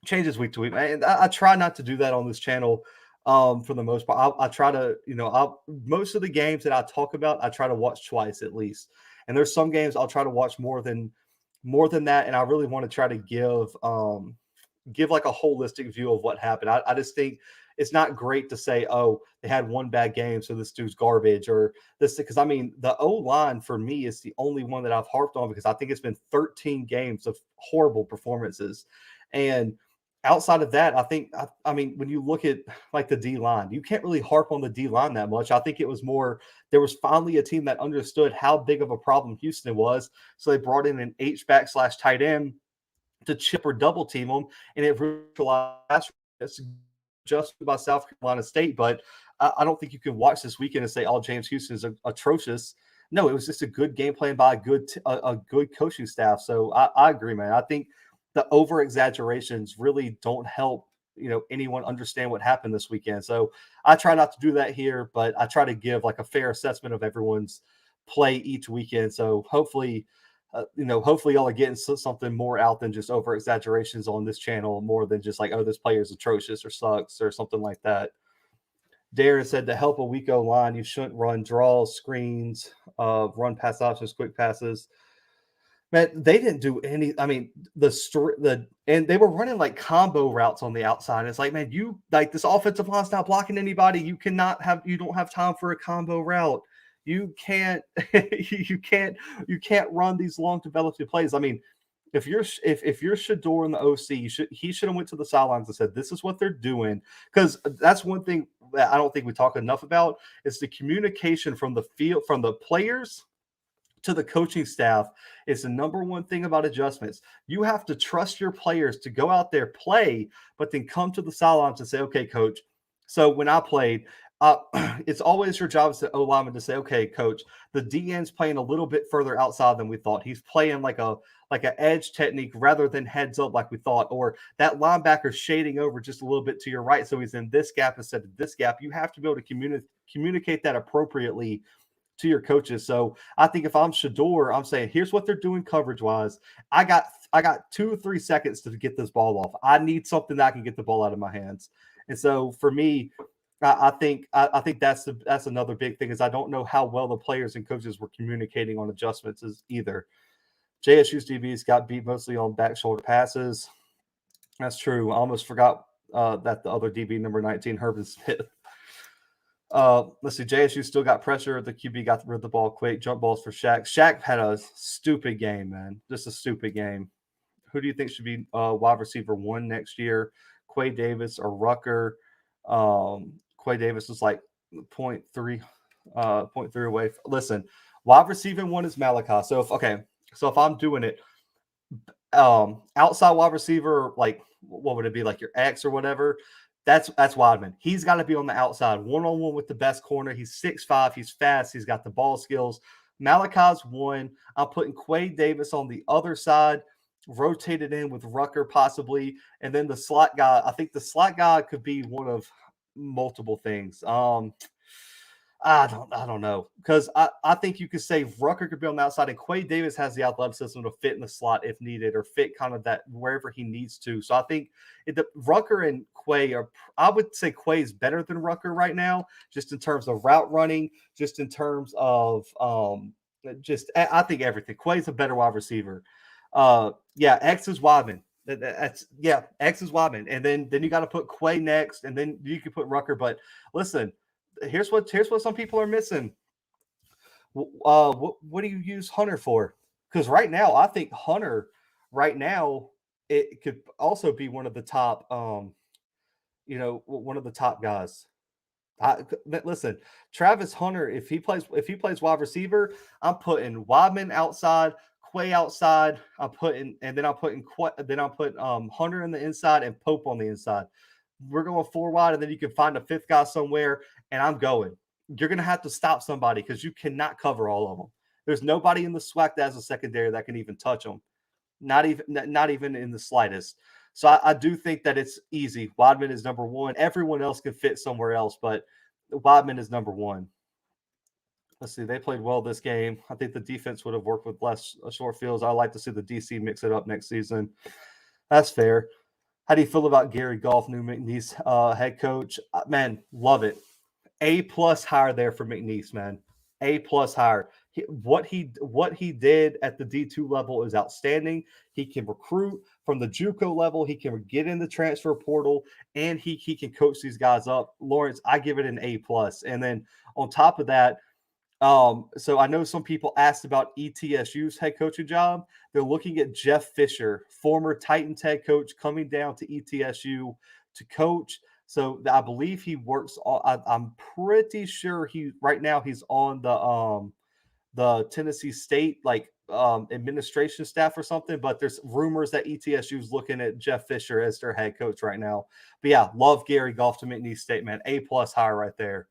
changes week to week. And I try not to do that on this channel. For the most part, I try to, most of the games that I talk about, I try to watch twice at least. And there's some games I'll try to watch more than that. And I really want to try to give like a holistic view of what happened. I just think it's not great to say, oh, they had one bad game, so this dude's garbage or this, because I mean, the O-line for me is the only one that I've harped on because I think it's been 13 games of horrible performances. And outside of that, I mean, when you look at like the D-line, you can't really harp on the D-line that much. I think it was more, there was finally a team that understood how big of a problem Houston was. So they brought in an H-back / tight end to chip or double team them. And it realized it's just by South Carolina State. But I don't think you can watch this weekend and say, oh, James Houston is atrocious. No, it was just a good game plan by a good coaching staff. So I agree, man. I think the over exaggerations really don't help anyone understand what happened this weekend. So I try not to do that here, but I try to give like a fair assessment of everyone's play each weekend. So hopefully, hopefully y'all are getting something more out than just over exaggerations on this channel, more than just like, oh, this player is atrocious or sucks or something like that. Darren said to help a weak O line, you shouldn't run draws, screens, run pass options, quick passes. Man, they didn't do any. I mean, and they were running like combo routes on the outside. It's like, man, you like this offensive line's not blocking anybody. You don't have time for a combo route. You can't, you can't run these long developing plays. I mean, if you're Shador in the OC, he should have went to the sidelines and said, "This is what they're doing," because that's one thing that I don't think we talk enough about is the communication from the field, from the players to the coaching staff is the number one thing about adjustments. You have to trust your players to go out there, play, but then come to the sidelines and say, okay, coach. So when I played, it's always your job as the O-lineman to say, okay, coach, the DN's playing a little bit further outside than we thought. He's playing like an edge technique rather than heads up like we thought, or that linebacker shading over just a little bit to your right. So he's in this gap instead of this gap. You have to be able to communicate that appropriately to your coaches. So I think if I'm Shador, I'm saying, here's what they're doing coverage wise. I got 2 or 3 seconds to get this ball off. I need something that I can get the ball out of my hands. And so for me, I think that's another big thing is I don't know how well the players and coaches were communicating on adjustments either. JSU's DBs got beat mostly on back shoulder passes. That's true. I almost forgot that the other DB, number 19, Herman Smith. Let's see. JSU still got pressure. The QB got rid of the ball quick. Jump balls for Shaq. Shaq had a stupid game, man. Just a stupid game. Who do you think should be wide receiver 1 next year? Quay Davis or Rucker? Quay Davis was like 0.3 away. Listen, wide receiver 1 is Malott. So if I'm doing it, outside wide receiver, like what would it be, like your X or whatever? That's Weidman. He's got to be on the outside, one-on-one with the best corner. He's 6'5", he's fast, he's got the ball skills. Malachi's 1. I'm putting Quay Davis on the other side, rotated in with Rucker possibly, and then the slot guy. I think the slot guy could be one of multiple things. I don't know, because I think you could say Rucker could be on the outside and Quay Davis has the athleticism to fit in the slot if needed, or fit kind of that wherever he needs to. So I think Rucker and Quay I would say Quay is better than Rucker right now, just in terms of route running, just in terms of I think everything. Quay's a better wide receiver. X is Weidman. X is Weidman, and then you got to put Quay next, and then you can put Rucker. But listen. Here's what some people are missing. What do you use Hunter for? Because right now, I think Hunter, right now, it could also be one of the top, one of the top guys. Listen, Travis Hunter, if he plays wide receiver, I'm putting Weidman outside, Quay outside. I'm putting Hunter in the inside and Pope on the inside. We're going 4 wide, and then you can find a 5th guy somewhere, and I'm going. You're going to have to stop somebody because you cannot cover all of them. There's nobody in the SWAC that has a secondary that can even touch them, not even in the slightest. So I do think that it's easy. Weidman is number 1. Everyone else can fit somewhere else, but Weidman is number 1. Let's see. They played well this game. I think the defense would have worked with less short fields. I like to see the DC mix it up next season. That's fair. How do you feel about Gary Goff, new McNeese head coach? Man, love it. A+ hire there for McNeese, man. A+ hire. What he did at the D2 level is outstanding. He can recruit from the JUCO level. He can get in the transfer portal, and he can coach these guys up. Lawrence, I give it an A+. And then on top of that, so I know some people asked about ETSU's head coaching job. They're looking at Jeff Fisher, former Titans head coach, coming down to ETSU to coach. So I believe he works on, I'm pretty sure right now he's on the Tennessee State administration staff or something, but there's rumors that ETSU is looking at Jeff Fisher as their head coach right now. But yeah, love Gary Goff to McNeese State, man. A+ hire right there.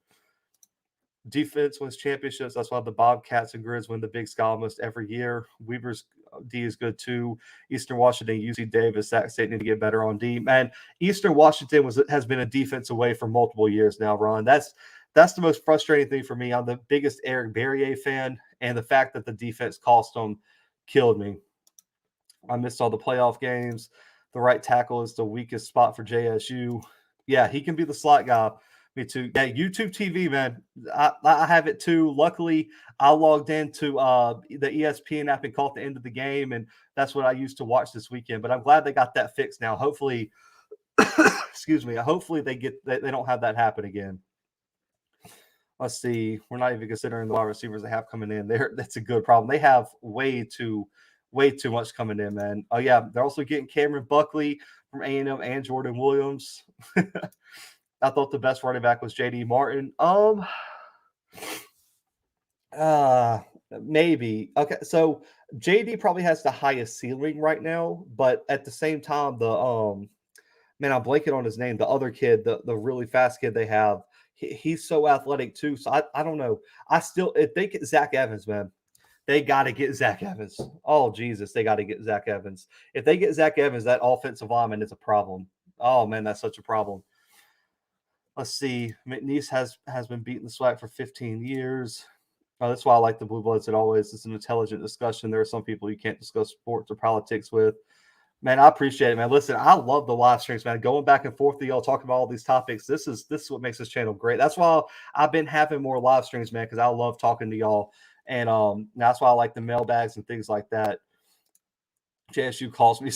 Defense wins championships. That's why the Bobcats and Grizz win the Big Sky almost every year. Weaver's D is good too. Eastern Washington, UC Davis, Sac State need to get better on D. Man, Eastern Washington has been a defense away for multiple years now, Ron. That's the most frustrating thing for me. I'm the biggest Eric Berrier fan, and the fact that the defense cost them killed me. I missed all the playoff games. The right tackle is the weakest spot for JSU. Yeah, he can be the slot guy. Me too. Yeah, YouTube TV, man. I have it too. Luckily, I logged into the ESPN app and caught the end of the game, and that's what I used to watch this weekend. But I'm glad they got that fixed now. Hopefully, excuse me. Hopefully they don't have that happen again. Let's see. We're not even considering the wide receivers they have coming in. That's a good problem. They have way too much coming in, man. Oh yeah, they're also getting Cameron Buckley from A&M and Jordan Williams. I thought the best running back was JD Martin. Maybe. Okay, so JD probably has the highest ceiling right now, but at the same time, man, I'm blanking on his name. The other kid, the really fast kid they have, he's so athletic too. So I don't know. If they get Zach Evans, man, they got to get Zach Evans. Oh Jesus, they got to get Zach Evans. If they get Zach Evans, that offensive lineman is a problem. Oh man, that's such a problem. Let's see. McNeese has been beating the SWAC for 15 years. That's why I like the Bluebloods. It's an intelligent discussion. There are some people you can't discuss sports or politics with. Man, I appreciate it, man. Listen, I love the live streams, man. Going back and forth with y'all talking about all these topics. This is what makes this channel great. That's why I've been having more live streams, man, because I love talking to y'all. And that's why I like the mailbags and things like that. JSU calls me.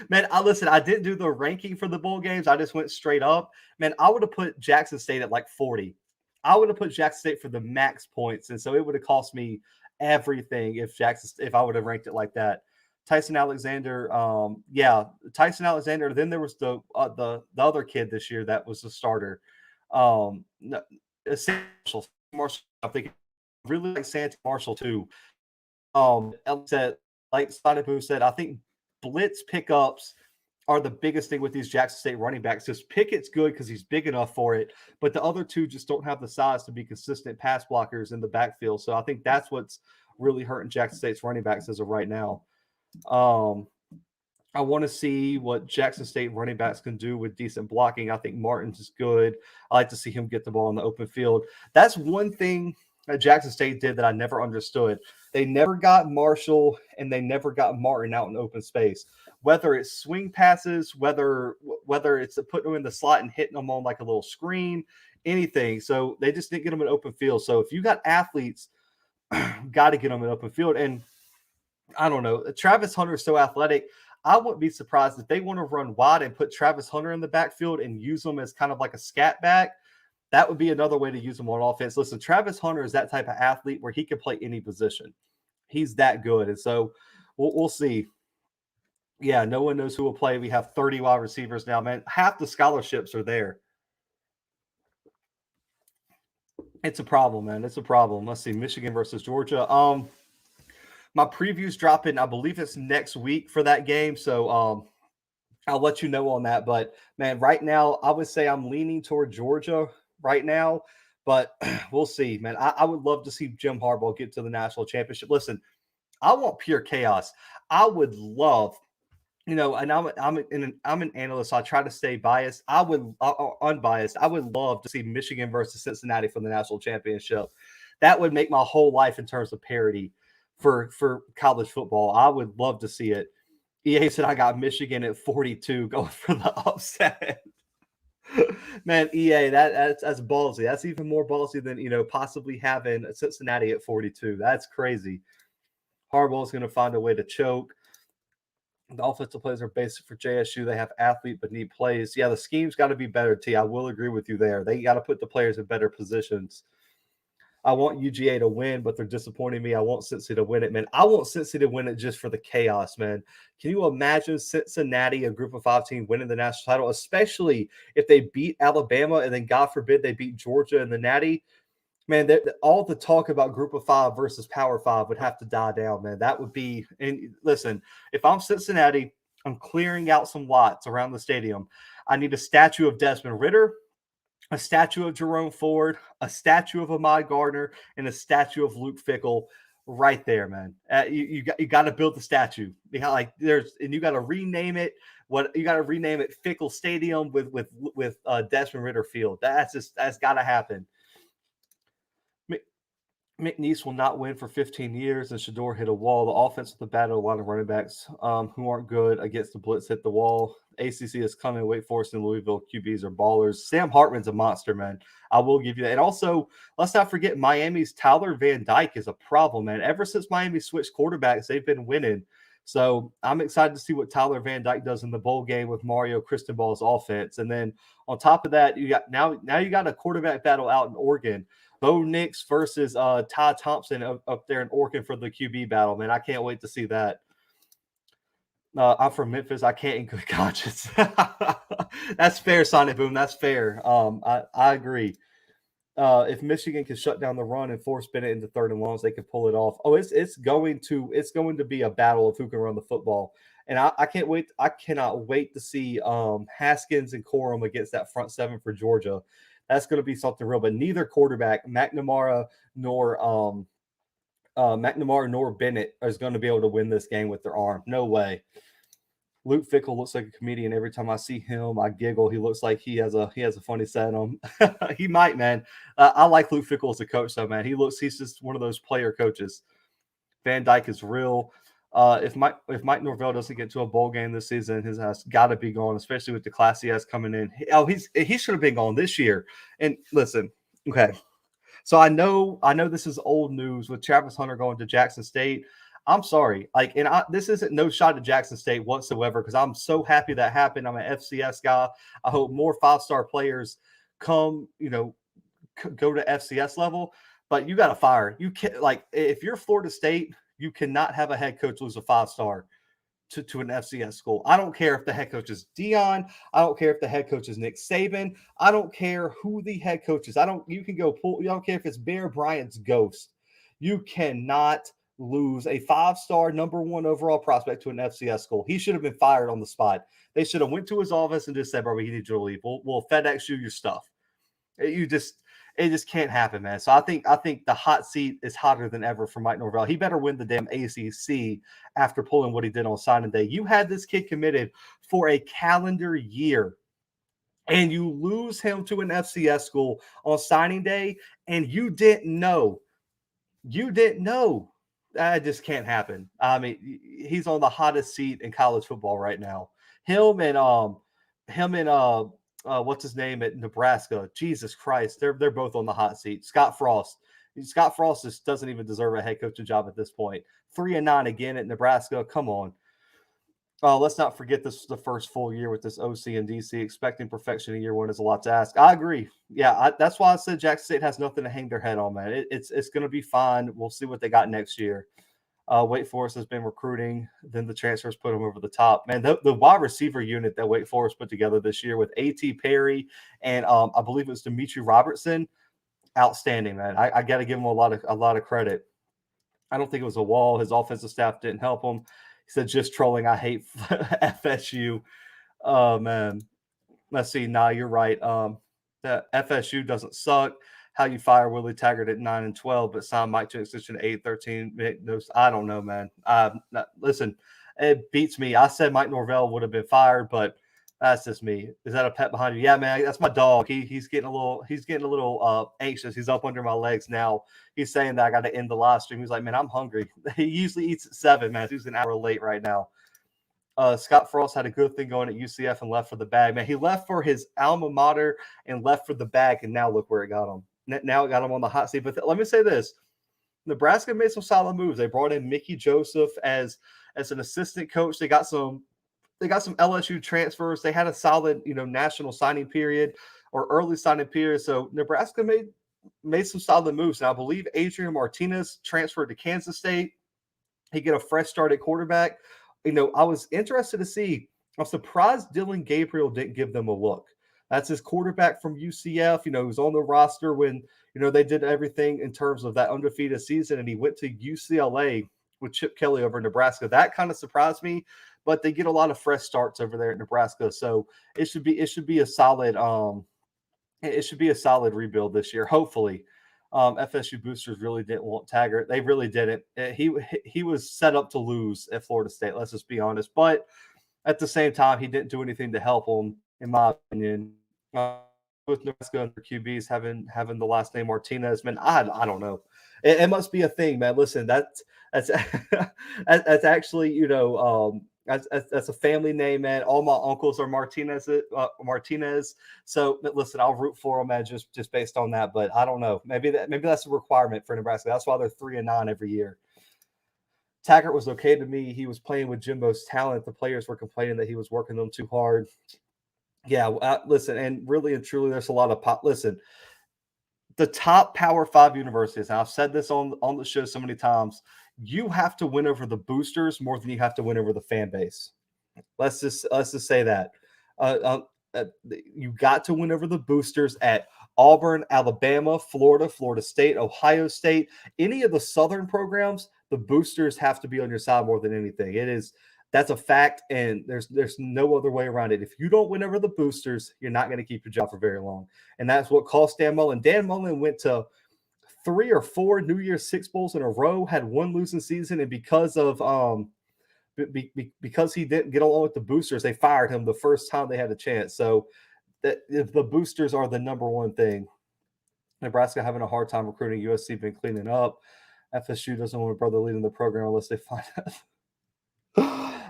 Man, I didn't do the ranking for the bowl games. I just went straight up. Man, I would have put Jackson State at like 40. I would have put Jackson State for the max points. And so it would have cost me everything if I would have ranked it like that. Tyson Alexander, Tyson Alexander. Then there was the other kid this year that was the starter. Marshall. I'm thinking really like Santi Marshall too. Said, like Spotted said, I think blitz pickups are the biggest thing with these Jackson State running backs. Because Pickett's good because he's big enough for it, but the other two just don't have the size to be consistent pass blockers in the backfield. So I think that's what's really hurting Jackson State's running backs as of right now. I want to see what Jackson State running backs can do with decent blocking. I think Martin's is good. I like to see him get the ball in the open field. That's one thing that Jackson State did that I never understood. They never got Marshall and they never got Martin out in open space. Whether it's swing passes, whether it's putting them in the slot and hitting them on like a little screen, anything. So they just didn't get them in open field. So if you got athletes, got to get them in open field. And I don't know. Travis Hunter is so athletic. I wouldn't be surprised if they want to run wide and put Travis Hunter in the backfield and use him as kind of like a scat back. That would be another way to use him on offense. Listen, Travis Hunter is that type of athlete where he can play any position. He's that good. And so we'll see. Yeah, no one knows who will play. We have 30 wide receivers now, man. Half the scholarships are there. It's a problem, man. It's a problem. Let's see. Michigan versus Georgia. My preview's dropping. I believe it's next week for that game. So I'll let you know on that. But man, right now, I would say I'm leaning toward Georgia right now. But we'll see, man. I would love to see Jim Harbaugh get to the national championship. Listen, I want pure chaos. I would love, and I'm an analyst, so I try to stay biased. Unbiased. I would love to see Michigan versus Cincinnati for the national championship. That would make my whole life in terms of parity for college football. I would love to see it. EA said I got Michigan at 42 going for the upset. Man, EA, that's ballsy. That's even more ballsy than possibly having Cincinnati at 42. That's crazy. Harbaugh's going to find a way to choke. The offensive plays are basic for JSU. They have athlete but need plays. Yeah, the scheme's got to be better, T. I will agree with you there. They got to put the players in better positions. I want UGA to win, but they're disappointing me. I want Cincy to win it, man. I want Cincy to win it just for the chaos, man. Can you imagine Cincinnati, a Group of 5 team, winning the national title, especially if they beat Alabama and then, God forbid, they beat Georgia in the Natty? Man, all the talk about Group of 5 versus Power 5 would have to die down, man. That would be – and listen, if I'm Cincinnati, I'm clearing out some lots around the stadium. I need a statue of Desmond Ridder, a statue of Jerome Ford, a statue of Ahmad Gardner, and a statue of Luke Fickell right there, man. You got to build the statue. You got you got to rename it. You got to rename it Fickle Stadium with Desmond Ritter Field. That's got to happen. McNeese will not win for 15 years, and Shador hit a wall. The offense with the battle, a lot of running backs who aren't good against the blitz hit the wall. ACC is coming. Wake Forest and Louisville QBs are ballers. Sam Hartman's a monster, man. I will give you that. And also, let's not forget Miami's Tyler Van Dyke is a problem, man. Ever since Miami switched quarterbacks, they've been winning. So I'm excited to see what Tyler Van Dyke does in the bowl game with Mario Cristobal's offense. And then on top of that, you got now you got a quarterback battle out in Oregon. Bo Nix versus Ty Thompson up there in Oregon for the QB battle, man. I can't wait to see that. I'm from Memphis. I can't in good conscience. That's fair, Sonic Boom. That's fair. I agree. If Michigan can shut down the run and force Bennett into third and longs, they can pull it off. Oh, it's going to be a battle of who can run the football. And I can't wait. I cannot wait to see Haskins and Corum against that front seven for Georgia. That's going to be something real. But neither quarterback, McNamara nor Bennett, is going to be able to win this game with their arm. No way. Luke Fickell looks like a comedian. Every time I see him, I giggle. He looks like he has a funny side on him. He might, man. I like Luke Fickell as a coach, though, man. He's just one of those player coaches. Van Dyke is real. If Mike Norvell doesn't get to a bowl game this season, his ass got to be gone, especially with the class he has coming in. He should have been gone this year. And listen, okay. So I know this is old news with Travis Hunter going to Jackson State. I'm sorry. This isn't no shot at Jackson State whatsoever because I'm so happy that happened. I'm an FCS guy. I hope more 5-star players come, go to FCS level. But you got to fire. You can't if you're Florida State, you cannot have a head coach lose a 5-star to an FCS school. I don't care if the head coach is Dion. I don't care if the head coach is Nick Saban. I don't care who the head coach is. You don't care if it's Bear Bryant's ghost. You cannot lose a 5-star number 1 overall prospect to an FCS school. He should have been fired on the spot. They should have went to his office and just said, bro, we need you to leave. We'll FedEx you your stuff. It just can't happen, man. So I think the hot seat is hotter than ever for Mike Norvell. He better win the damn ACC after pulling what he did on signing day. You had this kid committed for a calendar year, and you lose him to an FCS school on signing day, and you didn't know. You didn't know. That just can't happen. I mean, he's on the hottest seat in college football right now. Him and what's his name at Nebraska? Jesus Christ, they're both on the hot seat. Scott Frost just doesn't even deserve a head coaching job at this point. 3-9 again at Nebraska. Come on. Let's not forget this is the first full year with this OC and DC. Expecting perfection in year 1 is a lot to ask. I agree. Yeah, that's why I said Jackson State has nothing to hang their head on, man. It's going to be fine. We'll see what they got next year. Wake Forest has been recruiting. Then the transfers put them over the top. Man, the wide receiver unit that Wake Forest put together this year with A.T. Perry and I believe it was Demetri Robertson, outstanding, man. I got to give him a lot of credit. I don't think it was a wall. His offensive staff didn't help him. He said, just trolling. I hate FSU. Oh, man. Let's see. Nah, you're right. That FSU doesn't suck. How you fire Willie Taggart at 9-12, but sign Mike to extension 8-13. I don't know, man. Listen, it beats me. I said Mike Norvell would have been fired, but that's just me. Is that a pet behind you? Yeah, man. That's my dog. He's getting a little anxious. He's up under my legs now. He's saying that I got to end the live stream. He's like, man, I'm hungry. He usually eats at 7, man. He's an hour late right now. Scott Frost had a good thing going at UCF and left for the bag. Man, he left for his alma mater and left for the bag, and now look where it got him. Now it got him on the hot seat. But let me say this. Nebraska made some solid moves. They brought in Mickey Joseph as an assistant coach. They got some LSU transfers. They had a solid, national signing period or early signing period. So Nebraska made some solid moves. And I believe Adrian Martinez transferred to Kansas State. He get a fresh start at quarterback. I was interested to see. I'm surprised Dylan Gabriel didn't give them a look. That's his quarterback from UCF. He was on the roster when, they did everything in terms of that undefeated season, and he went to UCLA with Chip Kelly over in Nebraska. That kind of surprised me, but they get a lot of fresh starts over there at Nebraska. So it should be a solid rebuild this year, hopefully. FSU boosters really didn't want Taggart. They really didn't. He was set up to lose at Florida State. Let's just be honest. But at the same time, he didn't do anything to help him, in my opinion. With Nebraska under QBs having the last name Martinez, man, I don't know. It must be a thing, man. Listen, that's that's actually that's a family name, man. All my uncles are Martinez. So listen, I'll root for them, man, just based on that. But I don't know. Maybe that's a requirement for Nebraska. That's why they're 3-9 every year. Taggart was okay to me. He was playing with Jimbo's talent. The players were complaining that he was working them too hard. Yeah, listen, and really and truly, there's a lot of pop. Listen, the top Power 5 universities, and I've said this on the show so many times, you have to win over the boosters more than you have to win over the fan base. Let's just say that. You got to win over the boosters at Auburn, Alabama, Florida State, Ohio State, any of the Southern programs. The boosters have to be on your side more than anything. That's a fact, and there's no other way around it. If you don't win over the boosters, you're not going to keep your job for very long, and that's what cost Dan Mullen. Dan Mullen went to 3 or 4 New Year's Six Bowls in a row, had one losing season, and because he didn't get along with the boosters, they fired him the first time they had a chance. So if the boosters are the number one thing. Nebraska having a hard time recruiting. USC been cleaning up. FSU doesn't want a brother leading the program unless they find out.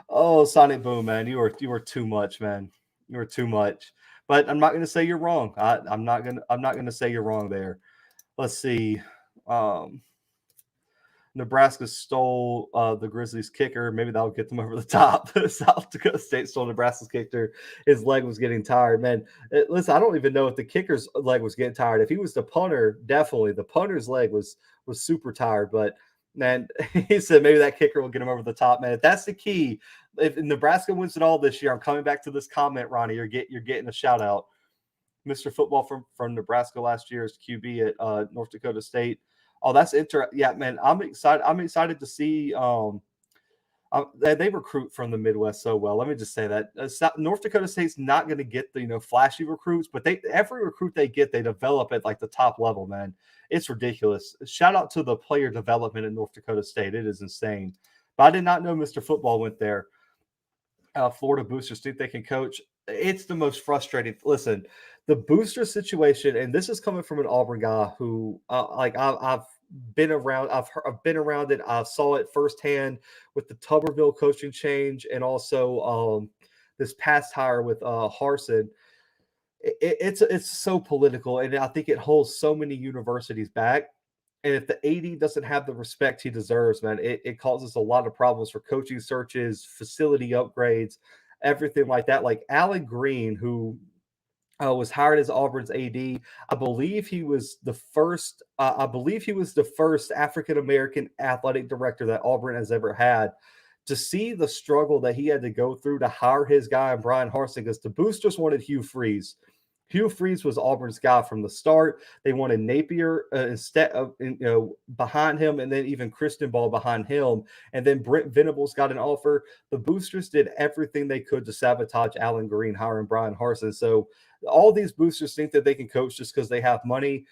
Oh, Sonic Boom, man, you were too much, man. You were too much. But I'm not going to say you're wrong. I'm not going to say you're wrong there. Let's see. Nebraska stole the Grizzlies kicker. Maybe that'll get them over the top. South Dakota State stole Nebraska's kicker. His leg was getting tired, man. Listen, I don't even know if the kicker's leg was getting tired. If he was the punter, definitely the punter's leg was super tired. But man, he said maybe that kicker will get him over the top, man. If that's the key, if Nebraska wins it all this year, I'm coming back to this comment, Ronnie. You're getting a shout out. Mr. Football from Nebraska last year is QB at North Dakota State. Oh, that's interesting. Yeah, man, I'm excited. I'm excited to see. They recruit from the Midwest so well. Let me just say that North Dakota State's not going to get the flashy recruits, but every recruit they get, they develop at like the top level. Man, it's ridiculous. Shout out to the player development at North Dakota State. It is insane. But I did not know Mr. Football went there. Florida boosters think they can coach. It's the most frustrating. Listen, the booster situation, and this is coming from an Auburn guy who, I've been around. I've been around it. I saw it firsthand with the Tuberville coaching change, and also this past hire with Harsin. It's so political, and I think it holds so many universities back. And if the AD doesn't have the respect he deserves, man, it causes a lot of problems for coaching searches, facility upgrades, everything like that. Like Alan Green, who was hired as Auburn's AD. I believe he was the first. African American athletic director that Auburn has ever had. To see the struggle that he had to go through to hire his guy, Brian Harsin, because the boosters wanted Hugh Freeze. Hugh Freeze was Auburn's guy from the start. They wanted Napier instead of behind him, and then even Kristen Ball behind him. And then Brent Venables got an offer. The boosters did everything they could to sabotage Alan Green hiring Brian Harsin. So all these boosters think that they can coach just because they have money,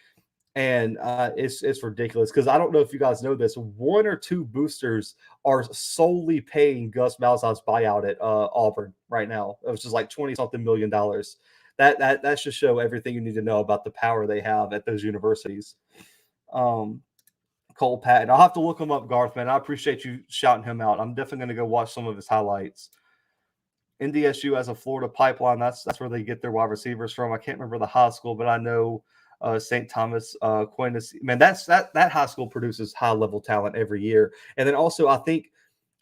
and it's ridiculous. Because I don't know if you guys know this, 1 or 2 boosters are solely paying Gus Malzahn's buyout at Auburn right now. It was just like $20-something million. That should show everything you need to know about the power they have at those universities. Cole Patton. I'll have to look him up, Garth, man. I appreciate you shouting him out. I'm definitely going to go watch some of his highlights. NDSU has a Florida pipeline. That's where they get their wide receivers from. I can't remember the high school, but I know St. Thomas Aquinas. Man, that high school produces high-level talent every year. And then also, I think,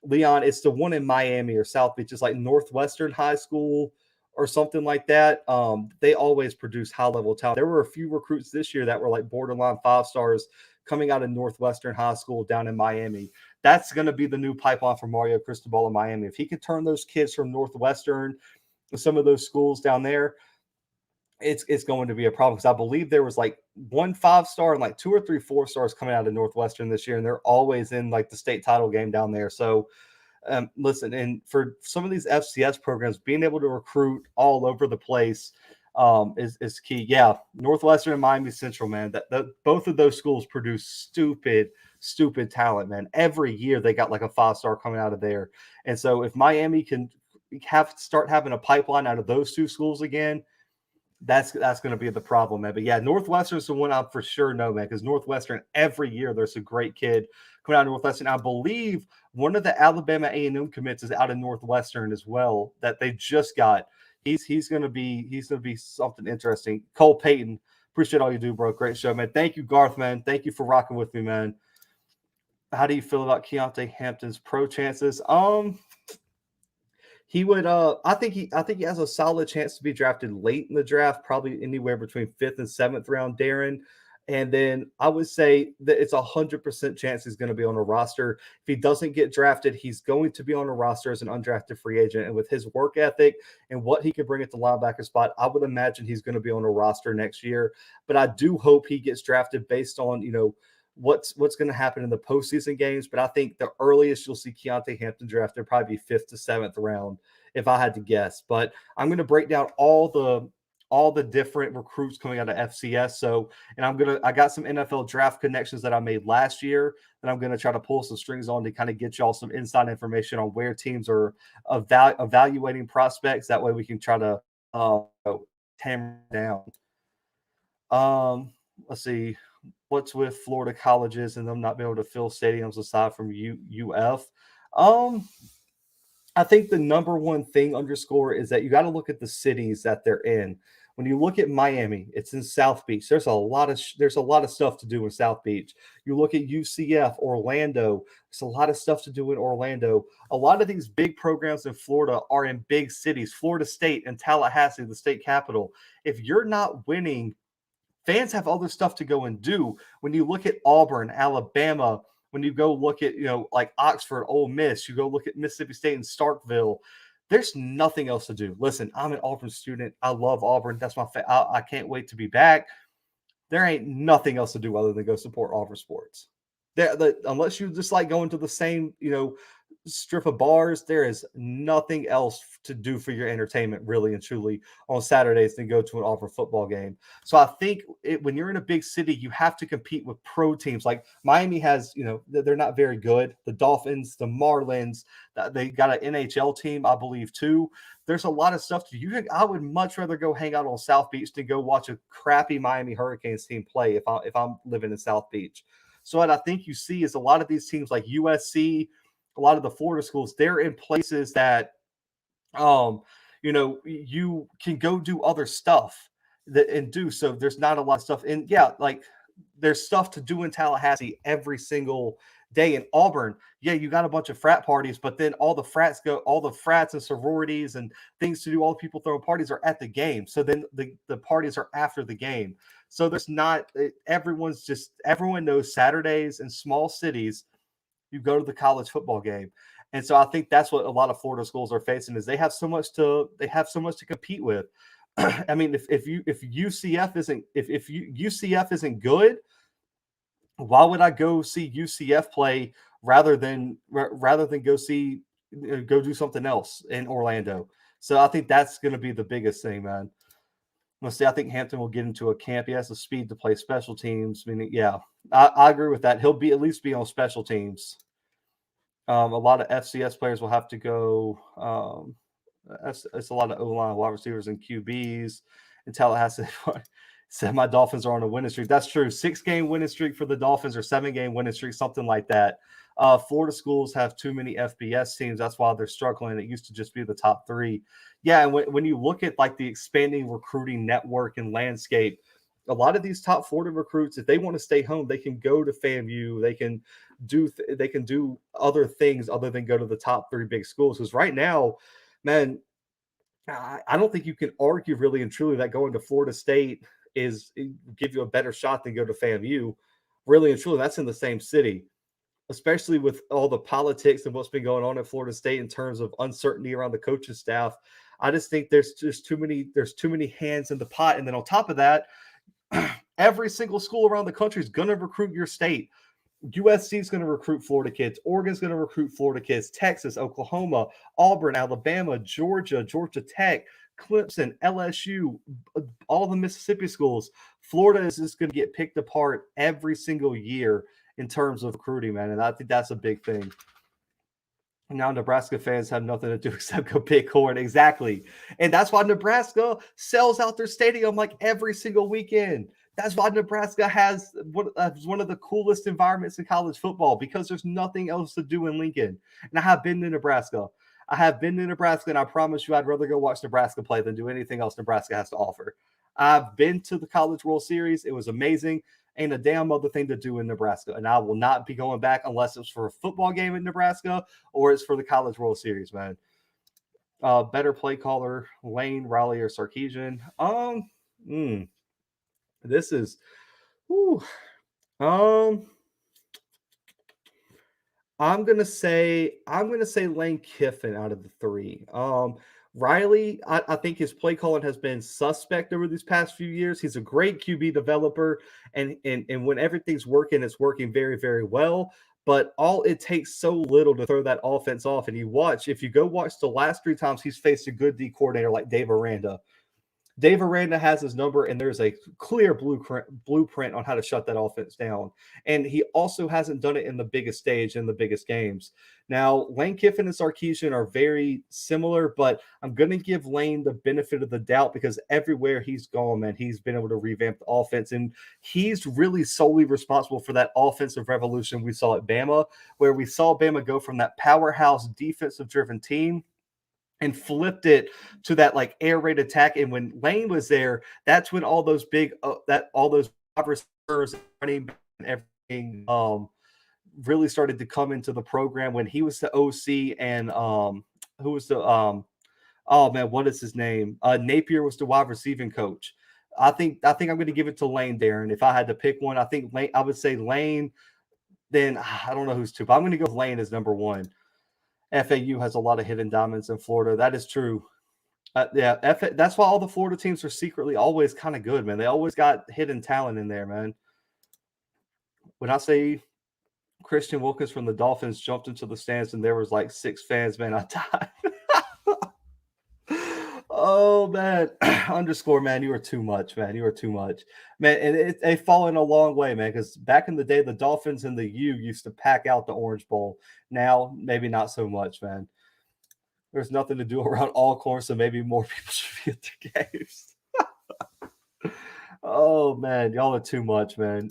Leon, it's the one in Miami or South Beach. It's like Northwestern High School or something like that. They always produce high-level talent. There were a few recruits this year that were like borderline 5 stars coming out of Northwestern High School down in Miami. That's going to be the new pipeline for Mario Cristobal in Miami. If he can turn those kids from Northwestern, some of those schools down there, it's going to be a problem, because I believe there was like 1 5-star and like 2 or 3 4-stars coming out of Northwestern this year, and they're always in like the state title game down there. So listen, and for some of these FCS programs, being able to recruit all over the place, is key. Yeah, Northwestern and Miami Central, man. That both of those schools produce stupid talent, man. Every year they got like a 5-star coming out of there. And so if Miami can start having a pipeline out of those two schools again, that's going to be the problem, man. But yeah, Northwestern's the one I for sure know, man, because Northwestern every year there's a great kid coming out of Northwestern. I believe one of the Alabama A&M commits is out of Northwestern as well that they just got. He's going to be something interesting. Cole Payton, appreciate all you do, bro. Great show, man. Thank you, Garth, man. Thank you for rocking with me, man. How do you feel about Keontae Hampton's pro chances? He would I think he has a solid chance to be drafted late in the draft, probably anywhere between 5th and 7th round, Darren. And then I would say that it's 100% chance he's going to be on a roster. If he doesn't get drafted, he's going to be on a roster as an undrafted free agent. And with his work ethic and what he can bring at the linebacker spot, I would imagine he's going to be on a roster next year. But I do hope he gets drafted based on, what's going to happen in the postseason games. But I think the earliest you'll see Keontae Hampton drafted probably be 5th to 7th round, if I had to guess. But I'm going to break down all the different recruits coming out of FCS. So, and I got some NFL draft connections that I made last year that I'm going to try to pull some strings on to kind of get y'all some inside information on where teams are evaluating prospects. That way we can try to hammer down. Let's see. What's with Florida colleges and them not being able to fill stadiums aside from UF? I think the number one thing underscore is that you got to look at the cities that they're in. When you look at Miami, it's in South Beach. There's a lot of stuff to do in South Beach. You look at UCF, Orlando. There's a lot of stuff to do in Orlando. A lot of these big programs in Florida are in big cities. Florida State and Tallahassee, the state capital. If you're not winning, fans have other stuff to go and do. When you look at Auburn, Alabama, when you go look at, like Oxford, Ole Miss, you go look at Mississippi State and Starkville, there's nothing else to do. Listen, I'm an Auburn student. I love Auburn. That's I can't wait to be back. There ain't nothing else to do other than go support Auburn sports. Unless you just like going to the same, strip of bars, there is nothing else to do for your entertainment, really and truly, on Saturdays than go to an Auburn football game. So I think when you're in a big city, you have to compete with pro teams. Like Miami has, they're not very good. The Dolphins, the Marlins, they got an NHL team, I believe, too. There's a lot of stuff to do. I would much rather go hang out on South Beach than go watch a crappy Miami Hurricanes team play if I'm living in South Beach. So what I think you see is a lot of these teams like USC, a lot of the Florida schools, they're in places that, you can go do other stuff and do. So there's not a lot of stuff. And yeah, like there's stuff to do in Tallahassee every single day. In Auburn, yeah, you got a bunch of frat parties, but then all the frats and sororities and things to do, all the people throwing parties are at the game. So then the parties are after the game. So there's not, everyone knows Saturdays in small cities, you go to the college football game. And so I think that's what a lot of Florida schools are facing is they have so much to compete with. I mean, if UCF isn't good, why would I go see UCF play rather than go do something else in Orlando? So I think that's going to be the biggest thing, man. Let's see. I think Hampton will get into a camp. He has the speed to play special teams. I mean, yeah, I agree with that. He'll at least be on special teams. A lot of FCS players will have to go. It's a lot of O-line, wide receivers, and QBs. In Tallahassee, said my Dolphins are on a winning streak. That's true. 6-game winning streak for the Dolphins or 7-game winning streak, something like that. Florida schools have too many FBS teams. That's why they're struggling. It used to just be the top 3. Yeah, and when you look at like the expanding recruiting network and landscape, a lot of these top Florida recruits, if they want to stay home, they can go to FAMU. They can do other things other than go to the top 3 big schools. Because right now, man, I don't think you can argue really and truly that going to Florida State give you a better shot than go to FAMU. Really and truly, that's in the same city, especially with all the politics and what's been going on at Florida State in terms of uncertainty around the coaching staff. I just think there's too many hands in the pot. And then on top of that, every single school around the country is going to recruit your state. USC is going to recruit Florida kids. Oregon's going to recruit Florida kids. Texas, Oklahoma, Auburn, Alabama, Georgia Tech, Clemson, LSU, all the Mississippi schools. Florida is just going to get picked apart every single year in terms of recruiting, man. And I think that's a big thing. Now Nebraska fans have nothing to do except go pick corn. Exactly. And that's why Nebraska sells out their stadium like every single weekend. That's why Nebraska has one of the coolest environments in college football, because there's nothing else to do in Lincoln. And I have been to Nebraska. And I promise you I'd rather go watch Nebraska play than do anything else Nebraska has to offer. I've been to the College World Series. It was amazing. Ain't a damn other thing to do in Nebraska. And I will not be going back unless it's for a football game in Nebraska or it's for the College World Series, man. Better play caller, Lane, Riley, or Sarkisian. This is I'm gonna say Lane Kiffin out of the three. Riley, I think his play calling has been suspect over these past few years. He's a great QB developer, and when everything's working, it's working very, very well. But it takes so little to throw that offense off. And if you go watch the last 3 times he's faced a good D coordinator like Dave Aranda. Dave Aranda has his number, and there's a clear blueprint on how to shut that offense down. And he also hasn't done it in the biggest stage, in the biggest games. Now, Lane Kiffin and Sarkisian are very similar, but I'm going to give Lane the benefit of the doubt because everywhere he's gone, man, he's been able to revamp the offense. And he's really solely responsible for that offensive revolution we saw at Bama, where we saw Bama go from that powerhouse defensive-driven team and flipped it to that like air raid attack. And when Lane was there, that's when all those receivers running and everything really started to come into the program. When he was the OC and who was the what is his name? Napier was the wide receiving coach. I think I'm going to give it to Lane, Darren. If I had to pick one, I would say Lane. Then I don't know who's two, but I'm going to go with Lane as number one. FAU has a lot of hidden diamonds in Florida. That is true. That's why all the Florida teams are secretly always kind of good, man. They always got hidden talent in there, man. When I say Christian Wilkins from the Dolphins jumped into the stands and there was like 6 fans, man, I died. Oh, man. Underscore, man, you are too much, man. You are too much. Man, and they've fallen a long way, man, because back in the day, the Dolphins and the U used to pack out the Orange Bowl. Now, maybe not so much, man. There's nothing to do around Alcorn, so maybe more people should be at the games. Oh, man, y'all are too much, man.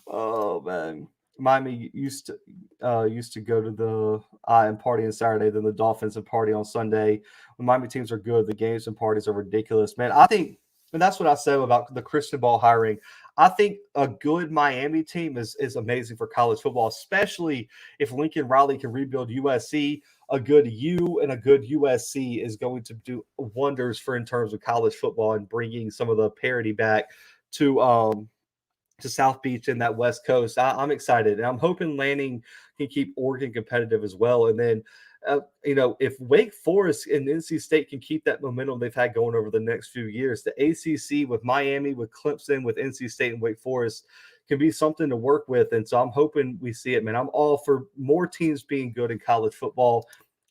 Oh, man. Miami used to go to the and party on Saturday, then the Dolphins and party on Sunday. When Miami teams are good, the games and parties are ridiculous, man. I think, and that's what I say about the Christian Ball hiring. I think a good Miami team is amazing for college football, especially if Lincoln Riley can rebuild USC. A good U and a good USC is going to do wonders in terms of college football and bringing some of the parity back to South Beach and that West Coast. I'm excited, and I'm hoping Lanning can keep Oregon competitive as well. And then, if Wake Forest and NC State can keep that momentum they've had going over the next few years, the ACC with Miami, with Clemson, with NC State and Wake Forest can be something to work with. And so I'm hoping we see it, man. I'm all for more teams being good in college football.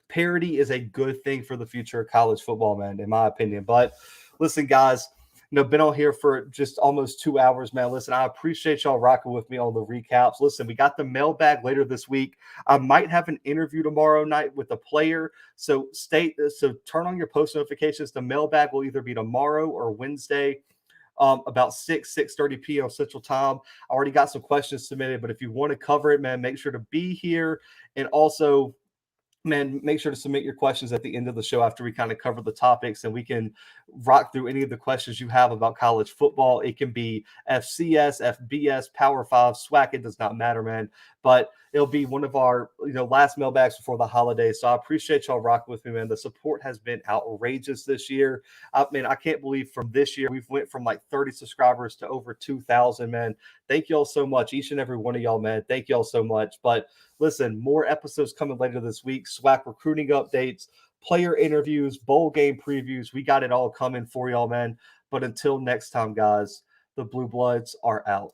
Parity is a good thing for the future of college football, man, in my opinion. But listen, guys, been on here for just almost 2 hours, man. Listen, I appreciate y'all rocking with me on the recaps. Listen, we got the mailbag later this week. I might have an interview tomorrow night with a player. So turn on your post notifications. The mailbag will either be tomorrow or Wednesday. About 6:30 p.m. Central Time. I already got some questions submitted, but if you want to cover it, man, make sure to be here. And also, man, make sure to submit your questions at the end of the show after we kind of cover the topics, and we can rock through any of the questions you have about college football. It can be FCS, FBS, Power 5, SWAC. It does not matter, man. But it'll be one of our last mailbags before the holidays. So I appreciate y'all rocking with me, man. The support has been outrageous this year. I can't believe from this year we've went from like 30 subscribers to over 2,000, man. Thank y'all so much, each and every one of y'all, man. Thank y'all so much. But listen, more episodes coming later this week. SWAC recruiting updates, player interviews, bowl game previews. We got it all coming for y'all, man. But until next time, guys, the Blue Bloods are out.